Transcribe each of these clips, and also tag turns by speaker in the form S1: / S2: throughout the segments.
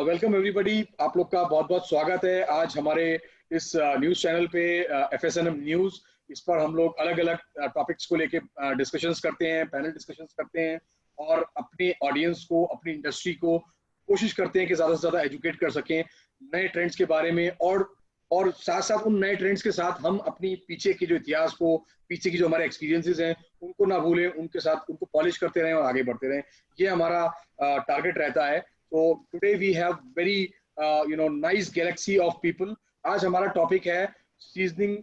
S1: Welcome everybody, आप लोग का बहुत बहुत स्वागत है आज हमारे इस न्यूज़ चैनल पे FSNM न्यूज़। इस पर हम लोग अलग अलग टॉपिक्स को लेके डिस्कशंस करते हैं, पैनल डिस्कशंस करते हैं और अपने ऑडियंस को, अपनी इंडस्ट्री को कोशिश करते हैं कि ज़्यादा से ज़्यादा एजुकेट कर सकें नए ट्रेंड्स के बारे में। और साथ साथ उन नए ट्रेंड्स के साथ हम अपनी पीछे की जो इतिहास को, पीछे की जो हमारे एक्सपीरियंसेस हैं उनको ना भूलें, उनके साथ उनको पॉलिश करते रहें और आगे बढ़ते रहें। ये हमारा टारगेट रहता है। So today we have very nice galaxy of people. आज हमारा टॉपिक है seasoning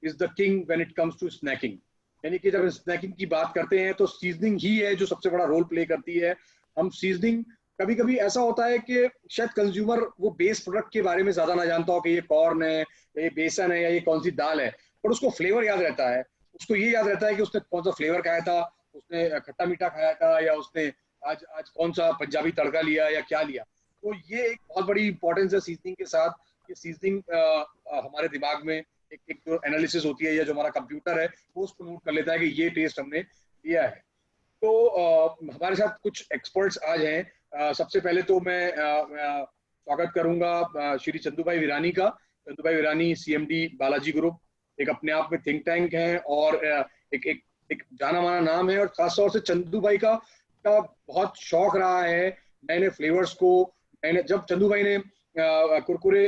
S1: is the king when it comes to snacking। यानी कि जब स्नैकिंग की बात करते हैं तो सीजनिंग ही है जो सबसे बड़ा रोल प्ले करती है। हम सीजनिंग, कभी कभी ऐसा होता है कि शायद कंज्यूमर वो बेस प्रोडक्ट के बारे में ज्यादा ना जानता हो कि ये कॉर्न है, ये बेसन है या ये कौन सी दाल है, पर उसको फ्लेवर याद रहता है। उसको ये याद रहता है कि उसने कौन सा फ्लेवर खाया था, उसने खट्टा मीठा खाया था या उसने आज आज कौन सा पंजाबी तड़का लिया या क्या लिया। तो ये एक बहुत बड़ी इंपॉर्टेंस है सीजनिंग के साथ। कि सीजनिंग हमारे दिमाग में एक जो एनालिसिस होती है या जो हमारा कंप्यूटर है वो उसको नोट कर लेता है कि ये टेस्ट हमने लिया है। तो हमारे साथ कुछ एक्सपर्ट्स आज हैं। सबसे पहले तो मैं स्वागत करूंगा श्री चंदू भाई विरानी का। चंदू भाई विरानी CMD बालाजी ग्रुप, एक अपने आप में थिंक टैंक है और एक एक एक जाना माना नाम है। और खासतौर से चंदू भाई का बहुत शौक रहा है नए नए फ्लेवर्स को। जब चंदू भाई ने कुरकुरे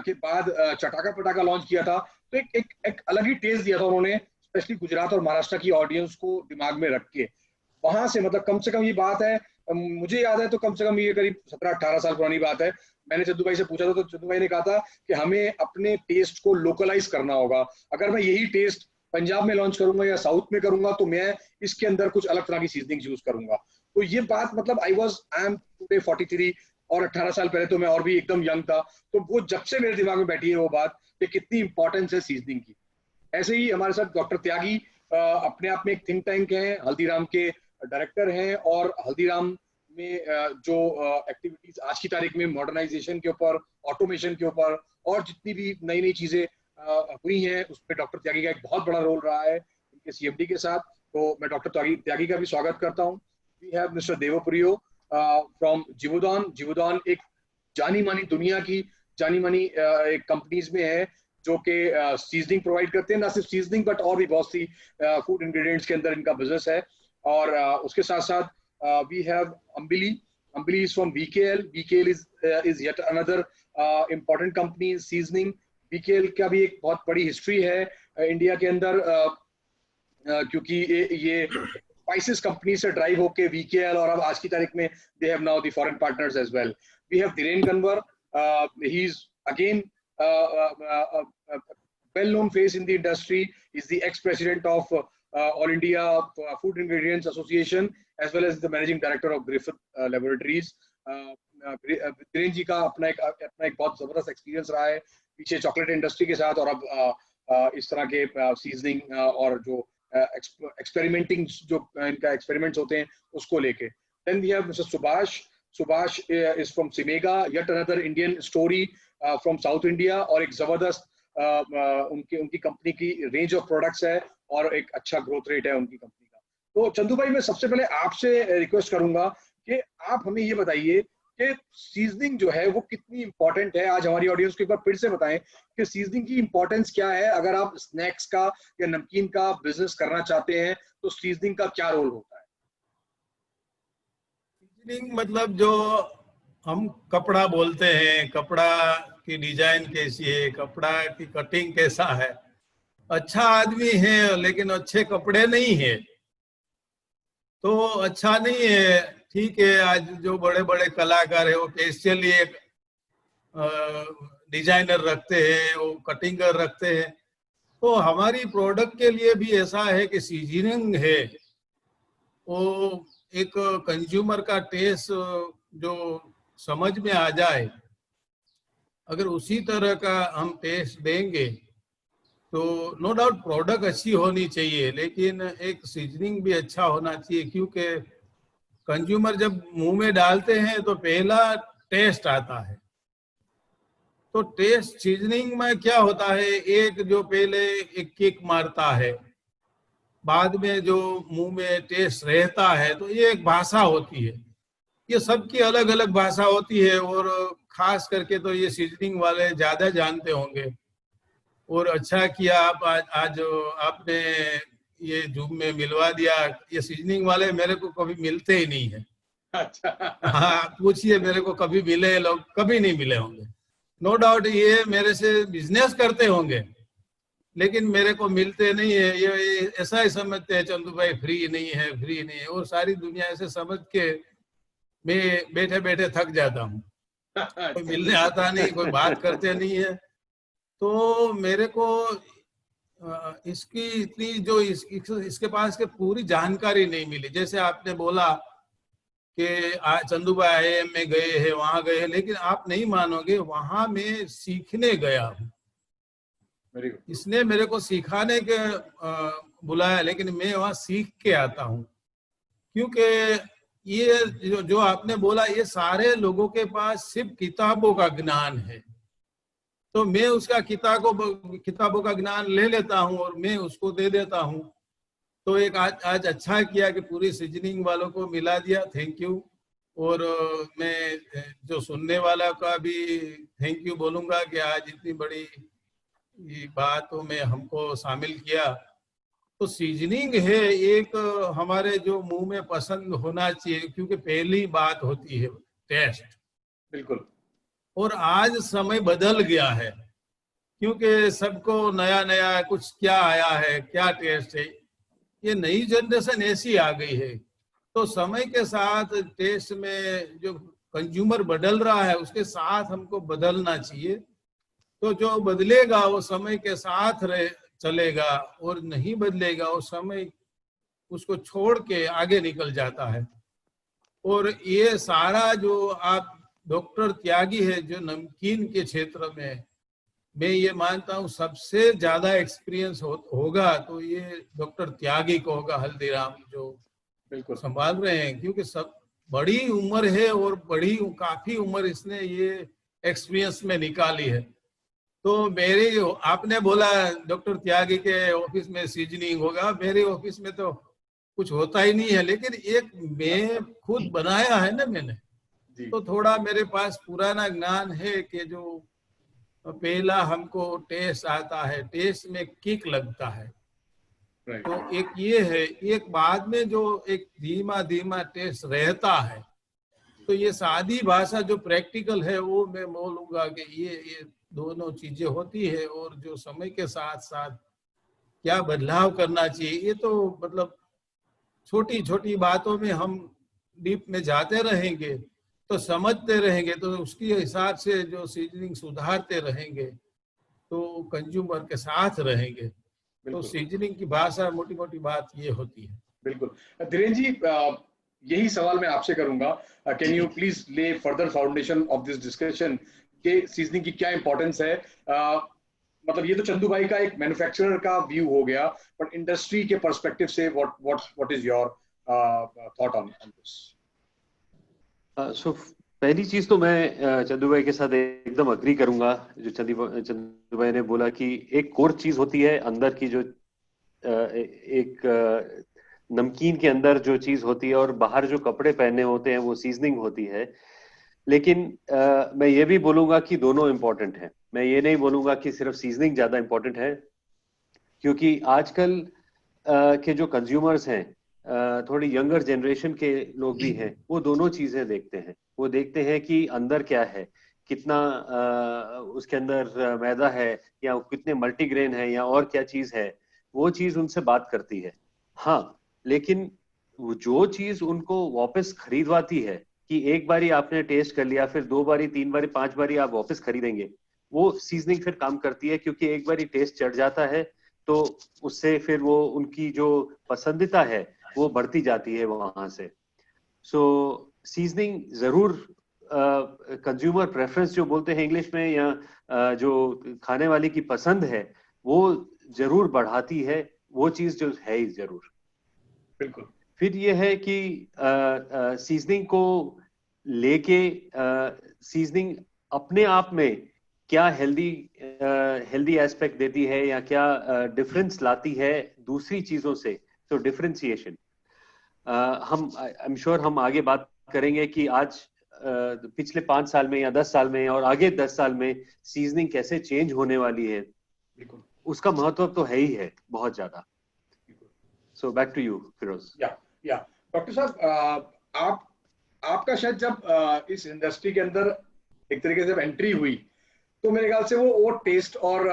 S1: के बाद चटाका पटाका लॉन्च किया था तो एक अलग ही टेस्ट दिया था उन्होंने, स्पेशली गुजरात और महाराष्ट्र की ऑडियंस को दिमाग में रख के। वहां से मतलब कम से कम ये बात है, मुझे याद है तो कम से कम ये करीब 17-18 साल पुरानी बात है। मैंने चंदू भाई से पूछा था तो चंदू भाई ने कहा था कि हमें अपने टेस्ट को लोकलाइज करना होगा। अगर मैं यही टेस्ट पंजाब में लॉन्च करूंगा या साउथ में करूंगा तो मैं इसके अंदर कुछ अलग तरह की सीजनिंग यूज करूंगा। तो ये बात मतलब आई एम टुडे 43 और 18 साल पहले तो मैं और भी एकदम यंग था। तो वो जब से मेरे दिमाग में बैठी है वो बात कि कितनी इंपॉर्टेंस है सीजनिंग की। ऐसे ही हमारे साथ डॉक्टर त्यागी अपने आप में एक थिंक टैंक है, हल्दीराम के डायरेक्टर हैं और हल्दीराम में जो एक्टिविटीज आज की तारीख में मॉडर्नाइजेशन के ऊपर, ऑटोमेशन के ऊपर और जितनी भी नई नई चीजें हुई हैं उसमें डॉक्टर त्यागी का एक बहुत बड़ा रोल रहा है उनके CMD के साथ। तो मैं डॉक्टर त्यागी का भी स्वागत करता हूँ। We have mister Devpriyo from Jeevodan. Jeevodan एक जानी मानी, दुनिया की जानी मानी एक कंपनीज में है जो कि सीजनिंग प्रोवाइड करते हैं। ना सिर्फ सीजनिंग बट और भी बहुत सी फूड इंग्रेडिएंट्स के अंदर इनका बिजनेस है। और उसके साथ साथ we have Ambili. Ambili is from VKL। VKL is yet another important company seasoning. VKL का भी एक बहुत बड़ी हिस्ट्री है इंडिया के अंदर, क्योंकि ये स्पाइसेस कंपनी से ड्राइव होके VKL और अब आज की तारीख में they have now the foreign partners as well. We have Dhiren Kanwar. He is again well known face in the industry. Is the ex president of All India Food Ingredients Association as well as the managing director of Griffith Laboratories. Dhiren ji का अपना एक बहुत जबरदस्त experience रहा है पीछे chocolate industry के साथ और अब इस तरह के सीजनिंग और जो एक्सपेरिमेंटिंग जो इनका एक्सपेरिमेंट्स होते हैं उसको लेके। Then we have mister Subhash. Subhash is from Simega, yet another Indian story from south India और एक जबरदस्त उनकी कंपनी की रेंज ऑफ प्रोडक्ट्स है और एक अच्छा ग्रोथ रेट है उनकी कंपनी का। तो चंदू भाई, मैं सबसे पहले आपसे रिक्वेस्ट करूंगा कि आप हमें ये बताइए कि सीजनिंग जो है वो कितनी इंपॉर्टेंट है। आज हमारी ऑडियंस को एक बार फिर से बताएं कि सीजनिंग की इंपॉर्टेंस क्या है। अगर आप स्नैक्स का या नमकीन का बिजनेस करना चाहते हैं तो सीजनिंग का क्या रोल होता है?
S2: सीजनिंग मतलब जो हम कपड़ा बोलते हैं, कपड़ा की डिजाइन कैसी है, कपड़ा की कटिंग कैसा है। अच्छा आदमी है लेकिन अच्छे कपड़े नहीं है तो अच्छा नहीं है। ठीक है, आज जो बड़े बड़े कलाकार है वो कैजुअली एक डिजाइनर रखते हैं, वो कटिंगर रखते हैं। तो हमारी प्रोडक्ट के लिए भी ऐसा है कि सीजनिंग है वो एक कंज्यूमर का टेस्ट जो समझ में आ जाए, अगर उसी तरह का हम टेस्ट देंगे तो नो डाउट प्रोडक्ट अच्छी होनी चाहिए लेकिन एक सीजनिंग भी अच्छा होना चाहिए। क्योंकि कंज्यूमर जब मुंह में डालते हैं तो पहला टेस्ट आता है। तो टेस्ट सीजनिंग में क्या होता है, एक जो पहले एक किक मारता है, बाद में जो मुंह में टेस्ट रहता है, तो ये एक भाषा होती है। ये सबकी अलग अलग भाषा होती है, और खास करके तो ये सीजनिंग वाले ज्यादा जानते होंगे। और अच्छा किया आप आज आपने ये जूम में मिलवा दिया। ये सीजनिंग वाले मेरे को कभी मिलते ही नहीं है।
S1: अच्छा।
S2: हाँ, पूछिए, मेरे को कभी मिले लोग, कभी नहीं मिले होंगे। नो डाउट ये मेरे से बिजनेस करते होंगे, लेकिन मेरे को मिलते नहीं है। ये ऐसा ही समझते हैं चंदू भाई फ्री नहीं है, फ्री नहीं है। और सारी दुनिया ऐसे समझ के मैं बैठे बैठे थक जाता हूँ। कोई
S1: अच्छा।
S2: मिलने आता नहीं, कोई बात करते नहीं है। तो मेरे को इसकी इतनी जो इसके पास के पूरी जानकारी नहीं मिली। जैसे आपने बोला कि चंदू भाई आईआईएम में गए हैं, वहां गए हैं, लेकिन आप नहीं मानोगे, वहां मैं सीखने गया हूँ। इसने मेरे को सिखाने के बुलाया, लेकिन मैं वहां सीख के आता हूँ। क्योंकि ये जो आपने बोला, ये सारे लोगों के पास सिर्फ किताबों का ज्ञान है। तो मैं उसका किताबों का ज्ञान ले लेता हूँ और मैं उसको दे देता हूँ। तो एक आज अच्छा किया कि पूरी सीजनिंग वालों को मिला दिया, थैंक यू। और मैं जो सुनने वाला का भी थैंक यू बोलूंगा कि आज इतनी बड़ी बातों में हमको शामिल किया। तो सीजनिंग है एक हमारे जो मुंह में पसंद होना चाहिए, क्योंकि पहली बात होती है टेस्ट।
S1: बिल्कुल।
S2: और आज समय बदल गया है, क्योंकि सबको नया नया कुछ क्या आया है, क्या टेस्ट है। ये नई जनरेशन ऐसी आ गई है। तो समय के साथ टेस्ट में जो कंज्यूमर बदल रहा है, उसके साथ हमको बदलना चाहिए। तो जो बदलेगा वो समय के साथ चलेगा, और नहीं बदलेगा वो समय उसको छोड़ के आगे निकल जाता है। और ये सारा जो आप डॉक्टर त्यागी है जो नमकीन के क्षेत्र में, मैं ये मानता हूँ सबसे ज्यादा एक्सपीरियंस होगा तो ये डॉक्टर त्यागी को होगा, हल्दीराम जो
S1: बिल्कुल
S2: संभाल रहे हैं। क्योंकि सब बड़ी उम्र है और काफी उम्र इसने ये एक्सपीरियंस में निकाली है। तो मेरी, आपने बोला डॉक्टर त्यागी के ऑफिस में सीजनिंग होगा, मेरे ऑफिस में तो कुछ होता ही नहीं है। लेकिन एक मैं खुद बनाया है ना मैंने, तो थोड़ा मेरे पास पुराना ज्ञान है कि जो पहला हमको टेस्ट आता है, टेस्ट में किक लगता है। तो एक ये है, एक बाद में जो एक धीमा धीमा टेस्ट रहता है। तो ये सादी भाषा जो प्रैक्टिकल है वो मैं बोलूंगा कि ये दोनों चीजें होती है। और जो समय के साथ साथ क्या बदलाव करना चाहिए, ये तो मतलब छोटी छोटी बातों में हम डीप में जाते रहेंगे तो समझते रहेंगे, तो उसके हिसाब से जो सीजनिंग सुधारते रहेंगे तो कंज्यूमर के साथ रहेंगे। तो सीजनिंग की भाषा मोटी मोटी बात ये होती है।
S1: बिल्कुल। धीरेन्द्र जी, यही सवाल मैं आपसे करूंगा, कैन यू प्लीज ले further foundation of this discussion कि सीजनिंग की क्या इंपॉर्टेंस है। मतलब ये तो चंदू भाई का एक मैन्युफैक्चरर का व्यू हो गया, बट इंडस्ट्री के पर्सपेक्टिव से what is your thought on this?
S3: So पहली चीज तो मैं चंदू भाई के साथ एकदम अग्री करूंगा। जो चंदू भाई ने बोला कि एक कोर चीज होती है अंदर की, जो एक नमकीन के अंदर जो चीज होती है, और बाहर जो कपड़े पहने होते हैं वो सीजनिंग होती है। लेकिन मैं ये भी बोलूंगा कि दोनों इंपॉर्टेंट हैं। मैं ये नहीं बोलूंगा कि सिर्फ सीजनिंग ज्यादा इंपॉर्टेंट है, क्योंकि आजकल के जो कंज्यूमर्स हैं, थोड़ी यंगर जनरेशन के लोग भी हैं, वो दोनों चीजें देखते हैं। वो देखते हैं कि अंदर क्या है, कितना उसके अंदर मैदा है, या कितने मल्टीग्रेन है, या और क्या चीज है, वो चीज उनसे बात करती है। हाँ, लेकिन जो चीज उनको वापस खरीदवाती है कि एक बारी आपने टेस्ट कर लिया, फिर 2 बारी 3 बारी 5 बारी आप वापस खरीदेंगे, वो सीजनिंग फिर काम करती है। क्योंकि एक बारी टेस्ट चढ़ जाता है तो उससे फिर वो उनकी जो पसंदीदा है वो बढ़ती जाती है वहां से। सो सीजनिंग जरूर कंज्यूमर प्रेफरेंस जो बोलते हैं इंग्लिश में, या जो खाने वाले की पसंद है वो जरूर बढ़ाती है, वो चीज जो है ही जरूर।
S1: बिल्कुल।
S3: फिर ये है कि सीजनिंग को लेके, सीजनिंग अपने आप में क्या हेल्दी एस्पेक्ट देती है, या क्या डिफरेंस लाती है दूसरी चीजों से। तो डिफरेंशिएशन हम आई एम श्योर हम आगे बात करेंगे कि आज पिछले 5 साल में या 10 साल में और आगे 10 साल में सीजनिंग कैसे चेंज होने वाली है, उसका महत्व तो है ही है बहुत ज्यादा। So back to you Feroz.
S1: या डॉक्टर साहब, आपका शायद जब इस इंडस्ट्री के अंदर एक तरीके से एंट्री हुई तो मेरे ख्याल से वो टेस्ट और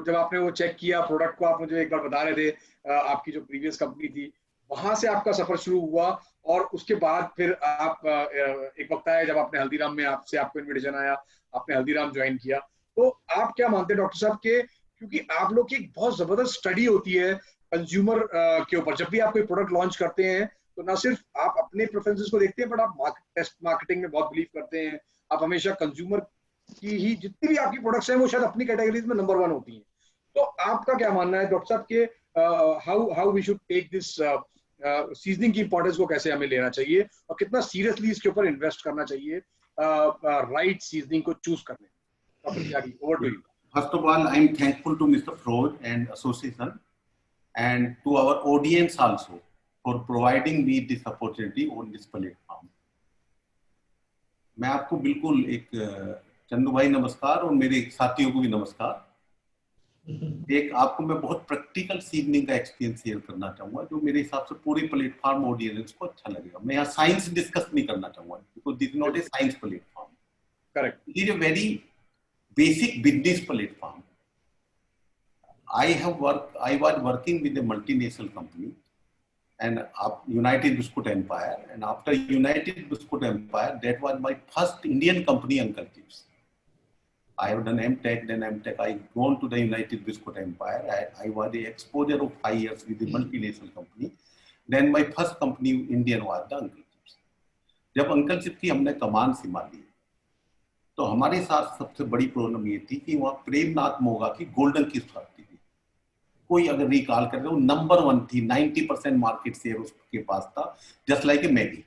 S1: जब आपने वो चेक किया प्रोडक्ट को, आप मुझे एक बार बता रहे थे आपकी जो प्रीवियस कंपनी थी वहां से आपका सफर शुरू हुआ, और उसके बाद फिर आप एक वक्त आया जब आपने हल्दीराम में आपको इनविटेशन आया, आपने हल्दीराम ज्वाइन किया। तो आप क्या मानते हैं डॉक्टर साहब के, क्योंकि आप लोग की एक बहुत जबरदस्त स्टडी होती है कंज्यूमर के ऊपर, जब भी आप कोई प्रोडक्ट लॉन्च करते हैं तो ना सिर्फ आप अपने प्रेफरेंसेस को देखते हैं बट आप टेस्ट मार्केटिंग में बहुत बिलीव करते हैं। आप हमेशा कंज्यूमर की ही जितनी भी आपकी प्रोडक्ट्स हैं वो शायद अपनी कैटेगरीज में नंबर 1 होती हैं। तो आपका क्या मानना है डॉक्टर साहब के, how we should take this seasoning की इंपॉर्टेंस को कैसे हमें लेना चाहिए और कितना सीरियसली इसके ऊपर इन्वेस्ट करना चाहिए राइट सीजनिंग को चूज करने में? Doctor Tyagi, over to you.
S4: First of all, I am thankful to Mr. Froze and Association and to our audience also for providing me this opportunity on this platform. मैं आपको बिल्कुल एक चंदू भाई नमस्कार और मेरे साथियों को भी नमस्कार। एक आपको मैं बहुत प्रैक्टिकल सीजनिंग का एक्सपीरियंस शेयर करना चाहूंगा जो मेरे हिसाब से पूरे प्लेटफॉर्म ऑडियंस को अच्छा लगेगा। मैं यहाँ साइंस डिस्कस नहीं करना चाहूंगा because this is not a science platform,
S1: correct,
S4: it is a very basic business platform. I was working with a multinational company and United Biscuit Empire, and after United Biscuit Empire, that was my first Indian company, Uncle Chips. I have done MTech, then MTech. I gone to the United Biscuit Empire. I was the exposure of 5 years with the multinational company. Then my first company Indian was the Uncle Chips. जब Uncle Chips की हमने कमान संभाली तो हमारे साथ सबसे बड़ी problem ये थी कि वहाँ प्रेमनाथ मोगा की गोल्डन किस्म आती थी। कोई अगर रिकॉल कर रहे हो नंबर 1 थी, 90% मार्केट शेयर उसके पास था, जस्ट लाइक ए मैगी।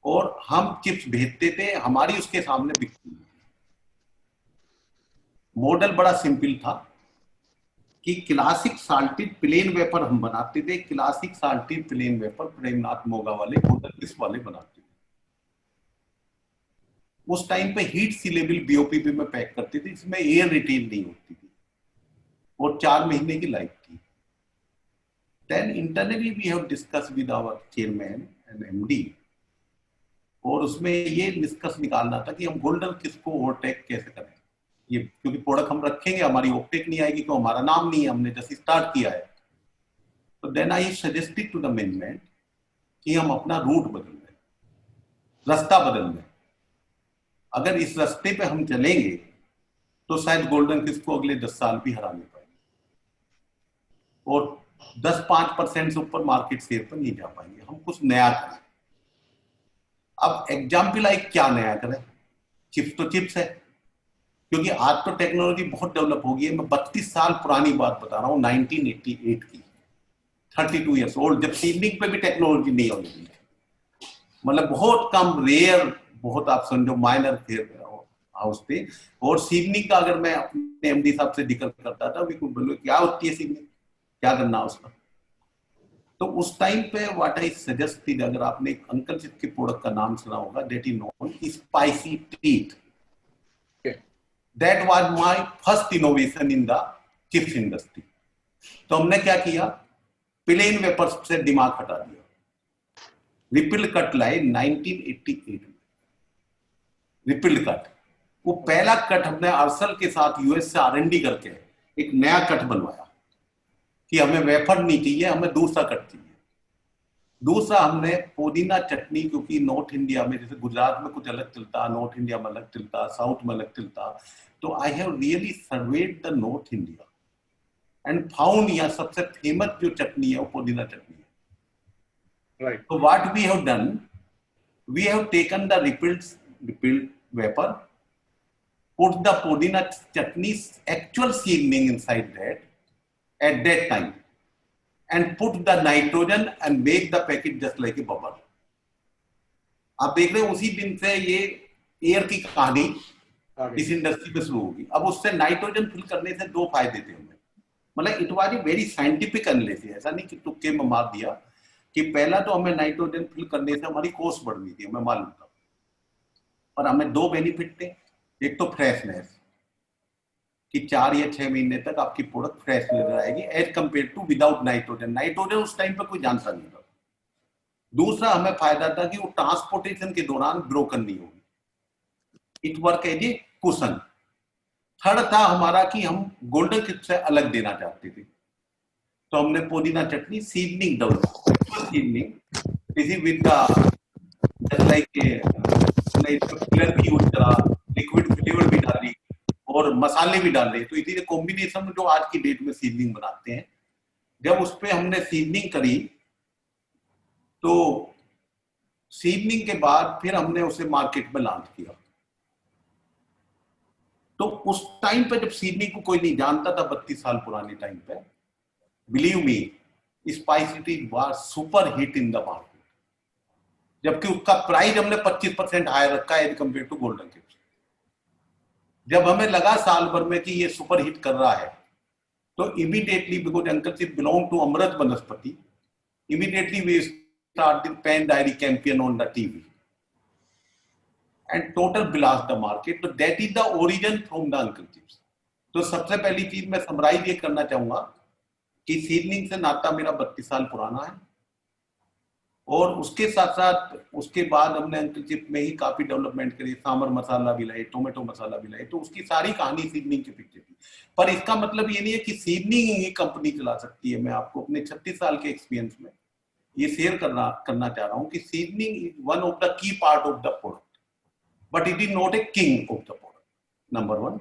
S4: और हम चिप्स भेजते थे, हमारी उसके सामने बिकती थी। मॉडल बड़ा सिंपल था कि क्लासिक साल्टेड प्लेन वेपर हम बनाते थे, classic salted plain wafer Premnath Moga वाले गोल्डन किस्म वाले बनाते थे। उस टाइम पे हीट सीलेबल बीओपीपी में पैक करते थे, इसमें एयर रिटेन नहीं होती थी और 4 महीने की लाइफ थी। Then internally we have discuss with our chairman and MD, और उसमें ये डिस्कस निकालना था कि हम गोल्डन किस को ओवरटेक कैसे करें। ये क्योंकि प्रोडक्ट हम रखेंगे, हमारी ओवरटेक नहीं आएगी, तो हमारा नाम नहीं है, हमने जैसे स्टार्ट किया है। तो then I suggested to the management कि हम अपना रूट बदल दें, रास्ता बदल दें। अगर इस रास्ते पे हम चलेंगे तो शायद गोल्डन किस को अगले 10 साल भी हरा नहीं पाएंगे और 10-5% से ऊपर मार्केट शेयर पर नहीं जा पाएंगे। हम कुछ नया करें। अब एग्जाम्पल आई क्या नया करें? चिप्स तो चिप्स है, क्योंकि आज तो टेक्नोलॉजी बहुत डेवलप हो गई है। मैं 32 साल पुरानी बात बता रहा हूँ, 1988 की, 32 ईयर्स ओल्ड, जब सीजनिंग पे भी टेक्नोलॉजी नहीं होती है, मतलब बहुत कम, रेयर, बहुत आप समझो माइनर हाउस थे। और सीजनिंग का अगर मैं अपने एमडी साहब से जिक्र करता था, बोलो क्या होती है सीजनिंग, क्या करना उसका, तो उस टाइम पे व्हाट आई सजेस्ट, अगर आपने एक अंकल चिप्स के प्रोडक्ट का नाम सुना होगा, that is known spicy treat. That was my first innovation in the chips industry. तो हमने क्या किया, प्लेन वेपर से दिमाग हटा दिया, रिपिल कट लाए 1988 में। रिपिल्ड कट, वो पहला कट हमने आर्सल के साथ यूएस से R&D करके एक नया कट बनवाया कि हमें वेफर नहीं चाहिए, हमें दूसरा कट चाहिए। दूसरा हमने पुदीना चटनी, क्योंकि नॉर्थ इंडिया में जैसे गुजरात में कुछ अलग चलता, नॉर्थ इंडिया में अलग चलता, साउथ में अलग चलता, तो I have really served the north India and found यहाँ सबसे फेमस जो चटनी है वो पुदीना चटनी है। राइट। तो what we have done, we have taken the rippled vapor, put the podina chutney's actual seasoning inside that at that time and put the nitrogen and make the packet just like a bubble. आप देख रहे हैं उसी दिन से ये air की कहानी इस इंडस्ट्री में शुरू होगी। अब उससे नाइट्रोजन फिल करने से 2 फायदे थे हमें, मतलब it was a very scientific analysis, ऐसा नहीं कि तुक्के में मार दिया कि पहला तो हमें नाइट्रोजन फिल करने से हमारी कॉस्ट बढ़ रही थी, हमें मालूम था, पर हमें दो बेनिफिट थे। एक तो फ्रेशनेस, कि 4 या 6 महीने तक आपकी प्रोडक्ट फ्रेश नजर आएगी as compare to without nitrogen. Nitrogen उस टाइम पे कोई जानता नहीं था। दूसरा हमें फायदा था कि वो ट्रांसपोर्टेशन के दौरान ब्रोकन नहीं होगी, it work as a cushion. Third था हमारा कि हम गोल्डन किप से अलग देना चाहते थे, तो हमने पुदीना चटनी सीजनिंग डेवलप, सीजनिंग इसी विद द लाइक हमने इसमें फिलर भी यूज करा, लिक्विड फ्लेवर भी डाली और मसाले भी डाले, तो इसीलिए कॉम्बिनेशन में जो आज की डेट में सीजनिंग बनाते हैं, जब उस पर हमने सीजनिंग करी तो सीजनिंग के बाद फिर हमने उसे मार्केट में लॉन्च किया। तो उस टाइम पे जब सीजनिंग को कोई नहीं जानता था, 32 साल पुराने टाइम पे, believe me, spicity was super hit in the market, जबकि उसका प्राइस हमने 25% हायर रखा है as compare to Golden Kips. जब हमें लगा साल भर में कि ये सुपर हिट कर रहा है, तो immediately, because uncle ji belong to Amrit Vanaspati, immediately we start the Pan Diary campaign on the TV and total blast the market. So that is the origin from the Uncle Chips. तो सबसे पहली चीज मैं summarise ये करना चाहूंगा कि सीजनिंग से नाता मेरा 32 साल पुराना है, और उसके साथ साथ उसके बाद हमने अंकल चिप में ही काफी डेवलपमेंट करी, सांबर मसाला भी लाए, टोमेटो मसाला भी लाए, तो उसकी सारी कहानी सीजनिंग के पीछे थी। पर इसका मतलब ये नहीं है कि सीजनिंग ही कंपनी चला सकती है। मैं आपको अपने 36 साल के एक्सपीरियंस में ये शेयर करना चाह रहा हूं कि seasoning is one of the key part of the product, but it is not a king of the product. Number one,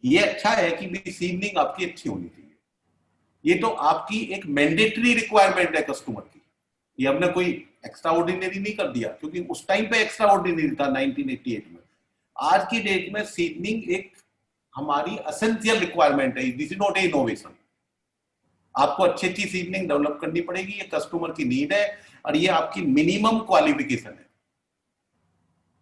S4: ये अच्छा है कि भी सीजनिंग आपकी अच्छी होनी चाहिए, ये तो आपकी एक मैंडेटरी रिक्वायरमेंट है कस्टमर की, ये हमने कोई एक्स्ट्रा ऑर्डिनरी नहीं कर दिया, क्योंकि उस टाइम पे एक्स्ट्रा ऑर्डिनरी था 1988 में। आज की डेट में सीजनिंग एक हमारी एसेंशियल रिक्वायरमेंट है, this is not a innovation. आपको अच्छी अच्छी सीजनिंग डेवलप करनी पड़ेगी, ये कस्टमर की नीड है और ये आपकी मिनिमम क्वालिफिकेशन है।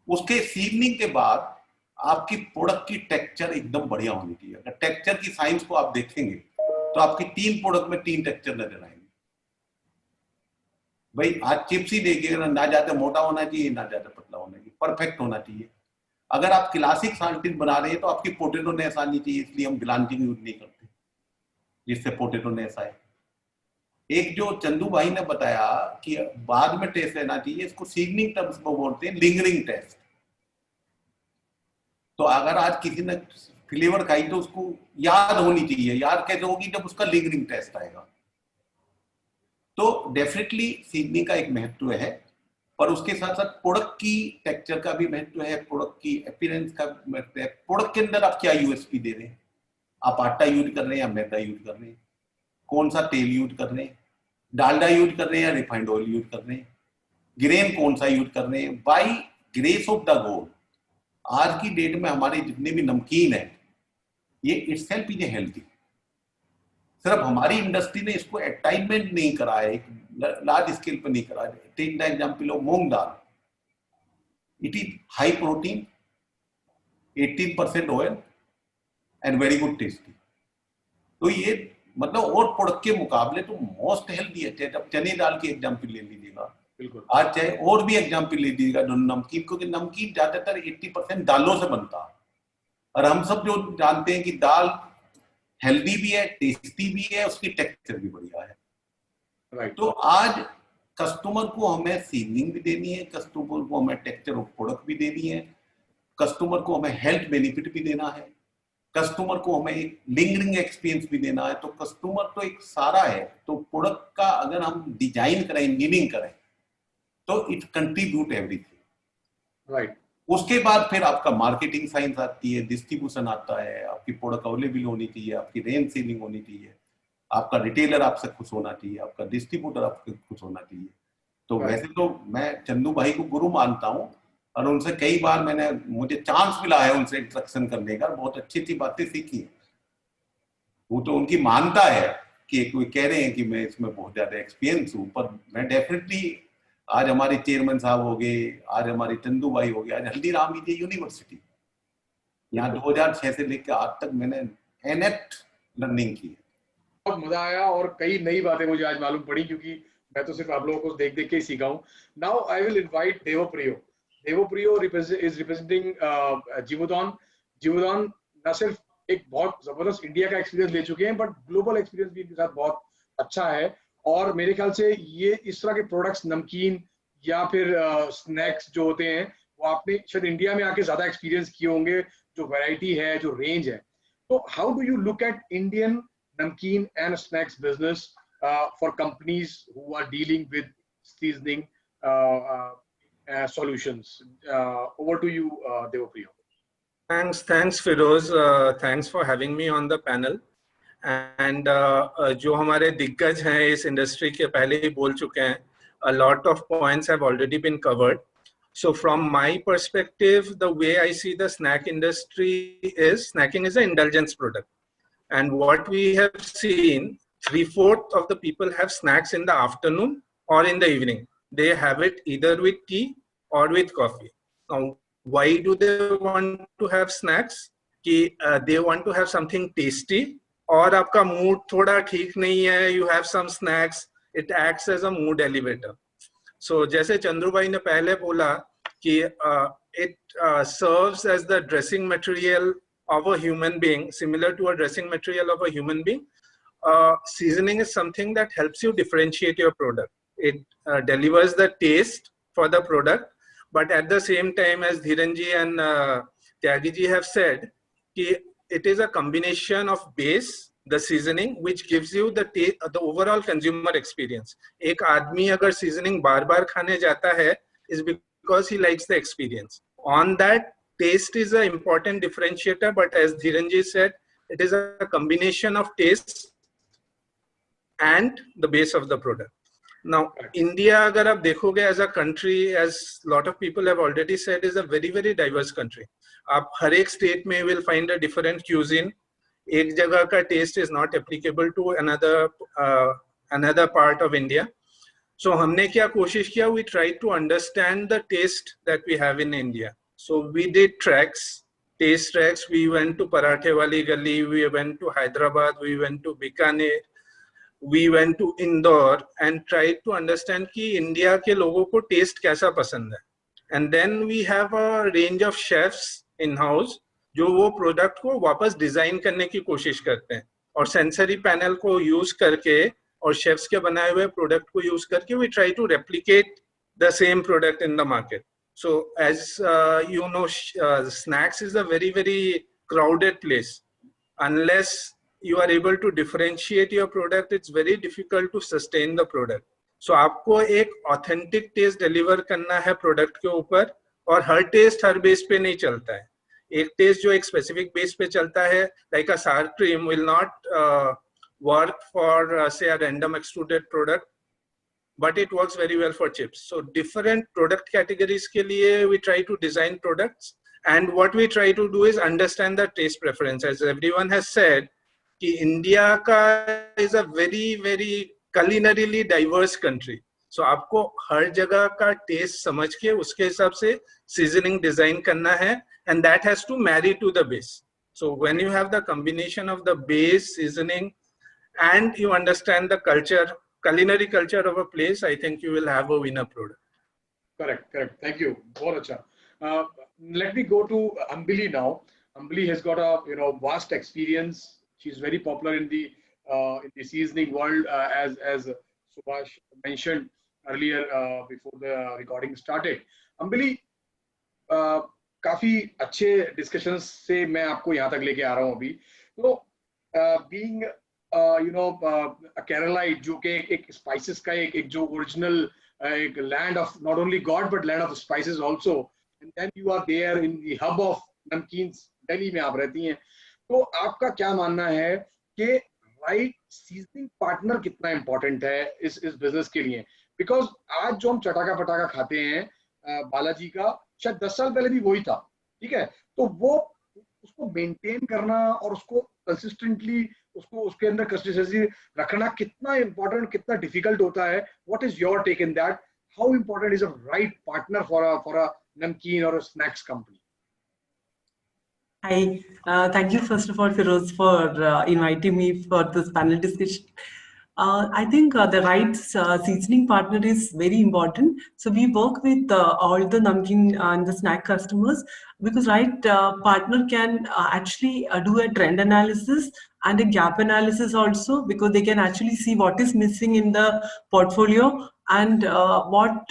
S4: उसके सीजनिंग के बाद आपकी प्रोडक्ट की टेक्सचर एकदम बढ़िया होनी चाहिए। अगर टेक्सचर की साइंस को आप देखेंगे तो आपकी 3 प्रोडक्ट में 3 टेक्सचर नजर आएंगे। भाई आज चिप्स ही देखिए, ना ज्यादा मोटा होना चाहिए ना ज्यादा पतला होना चाहिए, परफेक्ट होना चाहिए। अगर आप क्लासिक साल्टिन बना रहे हैं तो आपकी पोटेटो नेस आनी चाहिए, इसलिए हम ब्लांचिंग यूज नहीं करते जिससे पोटेटो नेस आए। एक जो चंदू भाई ने बताया कि बाद में टेस्ट लेना चाहिए, इसको सीजनिंग टर्म्स में बोलते हैं लिंगरिंग टेस्ट। तो अगर आज किसी ने फ्लेवर खाई तो उसको याद होनी चाहिए, याद कैसे होगी, जब उसका लिंगरिंग टेस्ट आएगा। तो डेफिनेटली सीजनिंग का एक महत्व है, पर उसके साथ साथ प्रोडक्ट की टेक्सचर का भी महत्व है, प्रोडक्ट की अपीयरेंस का महत्व है। प्रोडक्ट के अंदर आप क्या यूएसपी दे रहे हैं, आप आटा यूज कर रहे हैं या मैदा यूज कर रहे हैं, कौन सा तेल यूज कर रहे हैं, डालडा यूज कर रहे हैं या रिफाइंड ऑयल यूज कर रहे हैं, ग्रेन कौन सा यूज कर रहे हैं। By grace of the god आज की डेट में हमारे जितने भी नमकीन है, ये इटसेल्फ इज हेल्थी। सिर्फ हमारी इंडस्ट्री ने इसको अटैचमेंट नहीं करा है, लार्ज स्केल पर नहीं करा है। Take the example of moong dal, it is high protein, 18% oil and very good tasty. तो ये मतलब और प्रोडक्ट के मुकाबले तो मोस्ट हेल्दी है। जब चने दाल की एग्जांपल ले लीजिएगा, बिल्कुल आज चाहे और भी एग्जांपल ले लीजिएगा, जो नमकीन, क्योंकि नमकीन ज्यादातर 80% दालों से बनता है, और हम सब जो जानते हैं कि दाल हेल्दी भी है, टेस्टी भी है, उसकी टेक्सचर भी बढ़िया है। राइट। तो आज कस्टमर को हमें सीजनिंग भी देनी है, कस्टमर को हमें टेक्सचर ऑफ प्रोडक्ट भी देनी है, कस्टमर को हमें हेल्थ बेनिफिट भी देना है, कस्टमर को हमें एक लिंगरिंग एक्सपीरियंस भी देना है। तो कस्टमर तो एक सारा है। तो प्रोडक्ट का अगर हम डिजाइन करें, इंजीनियरिंग करें, तो इट कंट्रीब्यूट एवरीथिंग। राइट। उसके बाद फिर आपका मार्केटिंग साइंस आती है, डिस्ट्रीब्यूशन आता है, आपकी प्रोडक्ट अवेलेबल होनी चाहिए, आपकी रेंज सेलिंग होनी चाहिए, आपका रिटेलर आपसे खुश होना चाहिए, आपका डिस्ट्रीब्यूटर आपसे खुश होना चाहिए। तो वैसे तो मैं चंदू भाई को गुरु मानता हूँ, और उनसे कई बार मुझे चांस मिला है उनसे इंटरेक्शन करने का, बहुत अच्छी अच्छी बातें सीखी है। वो तो उनकी मानता है कि कोई कह रहे हैं कि मैं इसमें बहुत ज्यादा एक्सपीरियंस हूँ, पर मैं डेफिनेटली आज हमारे चेयरमैन साहब हो गए, आज हमारे चंदू भाई हो गए, आज हल्दीराम विजय यूनिवर्सिटी, यहाँ 2006 से लेकर आज तक मैंने एनएट लर्निंग की है।
S1: बहुत मजा आया और कई नई बातें मुझे आज मालूम पड़ी, क्योंकि मैं तो सिर्फ आप लोगों को देख देख के ही सीखा हूँ. Now I will invite Devpriyo. Devpriyo is representing Jeevodan. Jeevodan न सिर्फ एक बहुत जबरदस्त इंडिया का एक्सपीरियंस ले चुके हैं, बट ग्लोबल एक्सपीरियंस भी इनके साथ बहुत अच्छा है. और मेरे ख्याल से ये इस तरह के प्रोडक्ट्स, नमकीन या फिर स्नैक्स जो होते हैं, वो आपने शायद इंडिया में आके ज्यादा एक्सपीरियंस किए होंगे, जो वैरायटी है, जो रेंज है. तो how do you look at Indian namkeen and snacks business for companies who are dealing with seasoning solutions? Over to you, Devapriya.
S5: Thanks, Firoz. Thanks for having me on the panel. And जो हमारे दिग्गज हैं इस industry के पहले ही बोल चुके हैं. A lot of points have already been covered. So from my perspective, the way I see the snack industry is, snacking is an indulgence product. And what we have seen, 3/4 of the people have snacks in the afternoon or in the evening. They have it either with tea or with coffee. Now, why do they want to have snacks? They want to have something tasty. और आपका mood थोड़ा ठीक नहीं है, you have some snacks. It acts as a mood elevator. So जैसे चंद्रू भाई ने पहले बोला कि it serves as the dressing material of a human being, similar to a dressing material of a human being. Seasoning is something that helps you differentiate your product. It delivers the taste for the product, but at the same time, as Dhiranji and Tyagi have said, it is a combination of base, the seasoning, which gives you the overall consumer experience. एक आदमी अगर seasoning बार-बार खाने जाता है, is because he likes the experience. On that, taste is an important differentiator, but as Dhiranji said, it is a combination of taste and the base of the product. Now, India, अगर आप देखोगे as a country, as lot of people have already said, is a very, very diverse country. आप हर एक state में will find a different cuisine. एक जगह का taste is not applicable to another part of India. So हमने क्या कोशिश किया? We tried to understand the taste that we have in India. So we did tracks, taste tracks. We went to Parathe Wali Gali, we went to Hyderabad, we went to Bikaner, we went to Indore and tried to understand कि India के लोगों को taste कैसा पसंद है. And then we have a range of chefs in-house जो वो product को वापस design करने की कोशिश करते हैं और sensory panel को use करके और chefs के बनाए हुए product को use करके we try to replicate the same product in the market. So as you know, snacks is a very, very crowded place. Unless you are able to differentiate your product, it's very difficult to sustain the product. So आपको एक authentic taste deliver करना है product के ऊपर और हर taste हर base पे नहीं चलता है. एक taste जो एक specific base पे चलता है, like a sour cream will not work for say a random extruded product. But it works very well for chips. So different product categories के लिए we try to design products, and what we try to do is understand the taste preference. As everyone has said, कि India का is a very, very culinarily diverse country. So आपको हर जगह का taste समझ के उसके हिसाब से seasoning design करना है, and that has to marry to the base. So when you have the combination of the base, seasoning, and you understand the culture, culinary culture of a place, I think you will have a winner product.
S1: Correct. Thank you. बहुत अच्छा. Let me go to Ambili now. Ambili has got a vast experience. She's very popular in the seasoning world, as Subhash mentioned earlier before the recording started. Ambili, काफी अच्छे discussions से मैं आपको यहाँ तक लेके आ रहा हूँ अभी. तो being a Keralite, जो कि एक spices का एक जो original एक land of not only God but land of spices also, and then you are there in the hub of namkeens, Delhi में आप रहती हैं. तो आपका क्या मानना है कि right seasoning partner कितना important है इस business के लिए? Because आज जो हम चटाका पटाका खाते हैं बालाजी का, शायद 10 साल पहले भी वही था, ठीक है? तो वो उसको मेंटेन करना और उसको कंसिस्टेंटली उसके अंदर कंसिस्टेंसी रखना कितना इंपॉर्टेंट, कितना डिफिकल्ट होता है? What is your take in that? How important is a right partner for a namkeen और a snacks company?
S6: Hi, thank you first of all, Firoz, for inviting me for this panel discussion. I think the right seasoning partner is very important. So we work with all the namkeen and the snack customers, because right partner can actually do a trend analysis and a gap analysis also, because they can actually see what is missing in the portfolio and what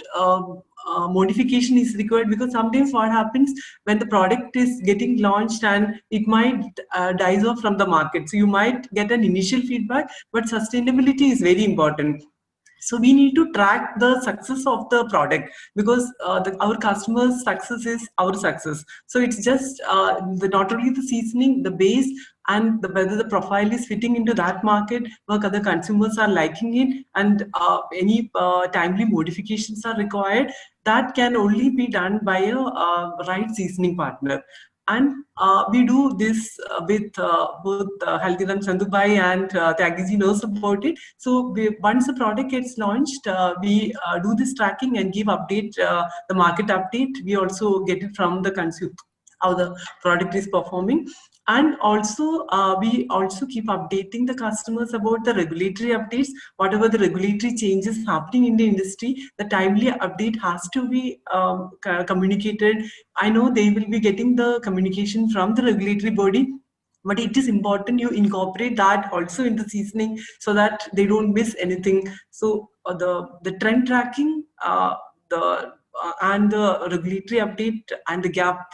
S6: modification is required. Because sometimes what happens when the product is getting launched and it might dies off from the market, so you might get an initial feedback, but sustainability is very important. So we need to track the success of the product, because our customers' success is our success. So it's just not only the seasoning, the base, and whether the profile is fitting into that market, where other consumers are liking it, and any timely modifications are required. That can only be done by a right seasoning partner. And we do this with both Haldiram Sandubhai and Tyagiji knows about it. So once the product gets launched, we do this tracking and give update, the market update. We also get it from the consumer, how the product is performing. And also, we also keep updating the customers about the regulatory updates. Whatever the regulatory changes happening in the industry, the timely update has to be communicated. I know they will be getting the communication from the regulatory body, but it is important you incorporate that also in the seasoning, so that they don't miss anything. So the trend tracking, and the regulatory update, and the gap,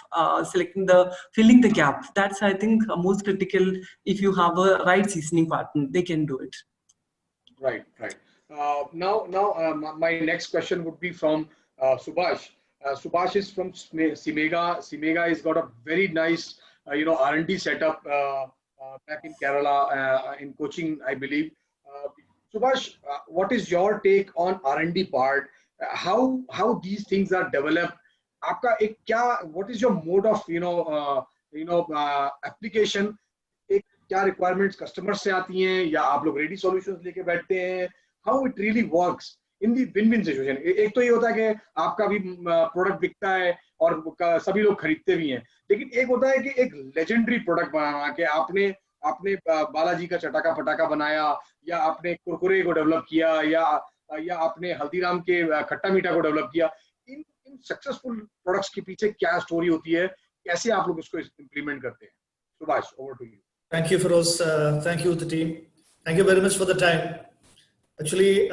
S6: filling the gap, that's, I think, most critical. If you have a right seasoning partner, they can do it.
S1: Right. My next question would be from Subhash. Subhash is from Simega. Simega has got a very nice, R&D setup back in Kerala, in Cochin, I believe. Subhash, what is your take on R&D part? How these things are developed? What is your mode of application? क्या requirements customers से आती हैं, या आप लोग ready solutions लेके बैठते हैं? How it really works in the win-win situation? एक तो ये होता है कि आपका भी प्रोडक्ट बिकता है और सभी लोग खरीदते भी हैं, लेकिन एक होता है कि एक लेजेंडरी प्रोडक्ट बनाना, कि आपने बालाजी का चटाका पटाका बनाया, या आपने कुरकुरे को डेवलप किया, या आपने हल्दीराम के खट्टा मीठा को डेवलप किया. इन सक्सेसफुल प्रोडक्ट्स के पीछे क्या स्टोरी होती है, कैसे आप लोग इसको इम्प्लीमेंट करते हैं? Subhash, over to you.
S7: Thank you, Feroz. Thank you, the team. Thank you very much for the time. Actually,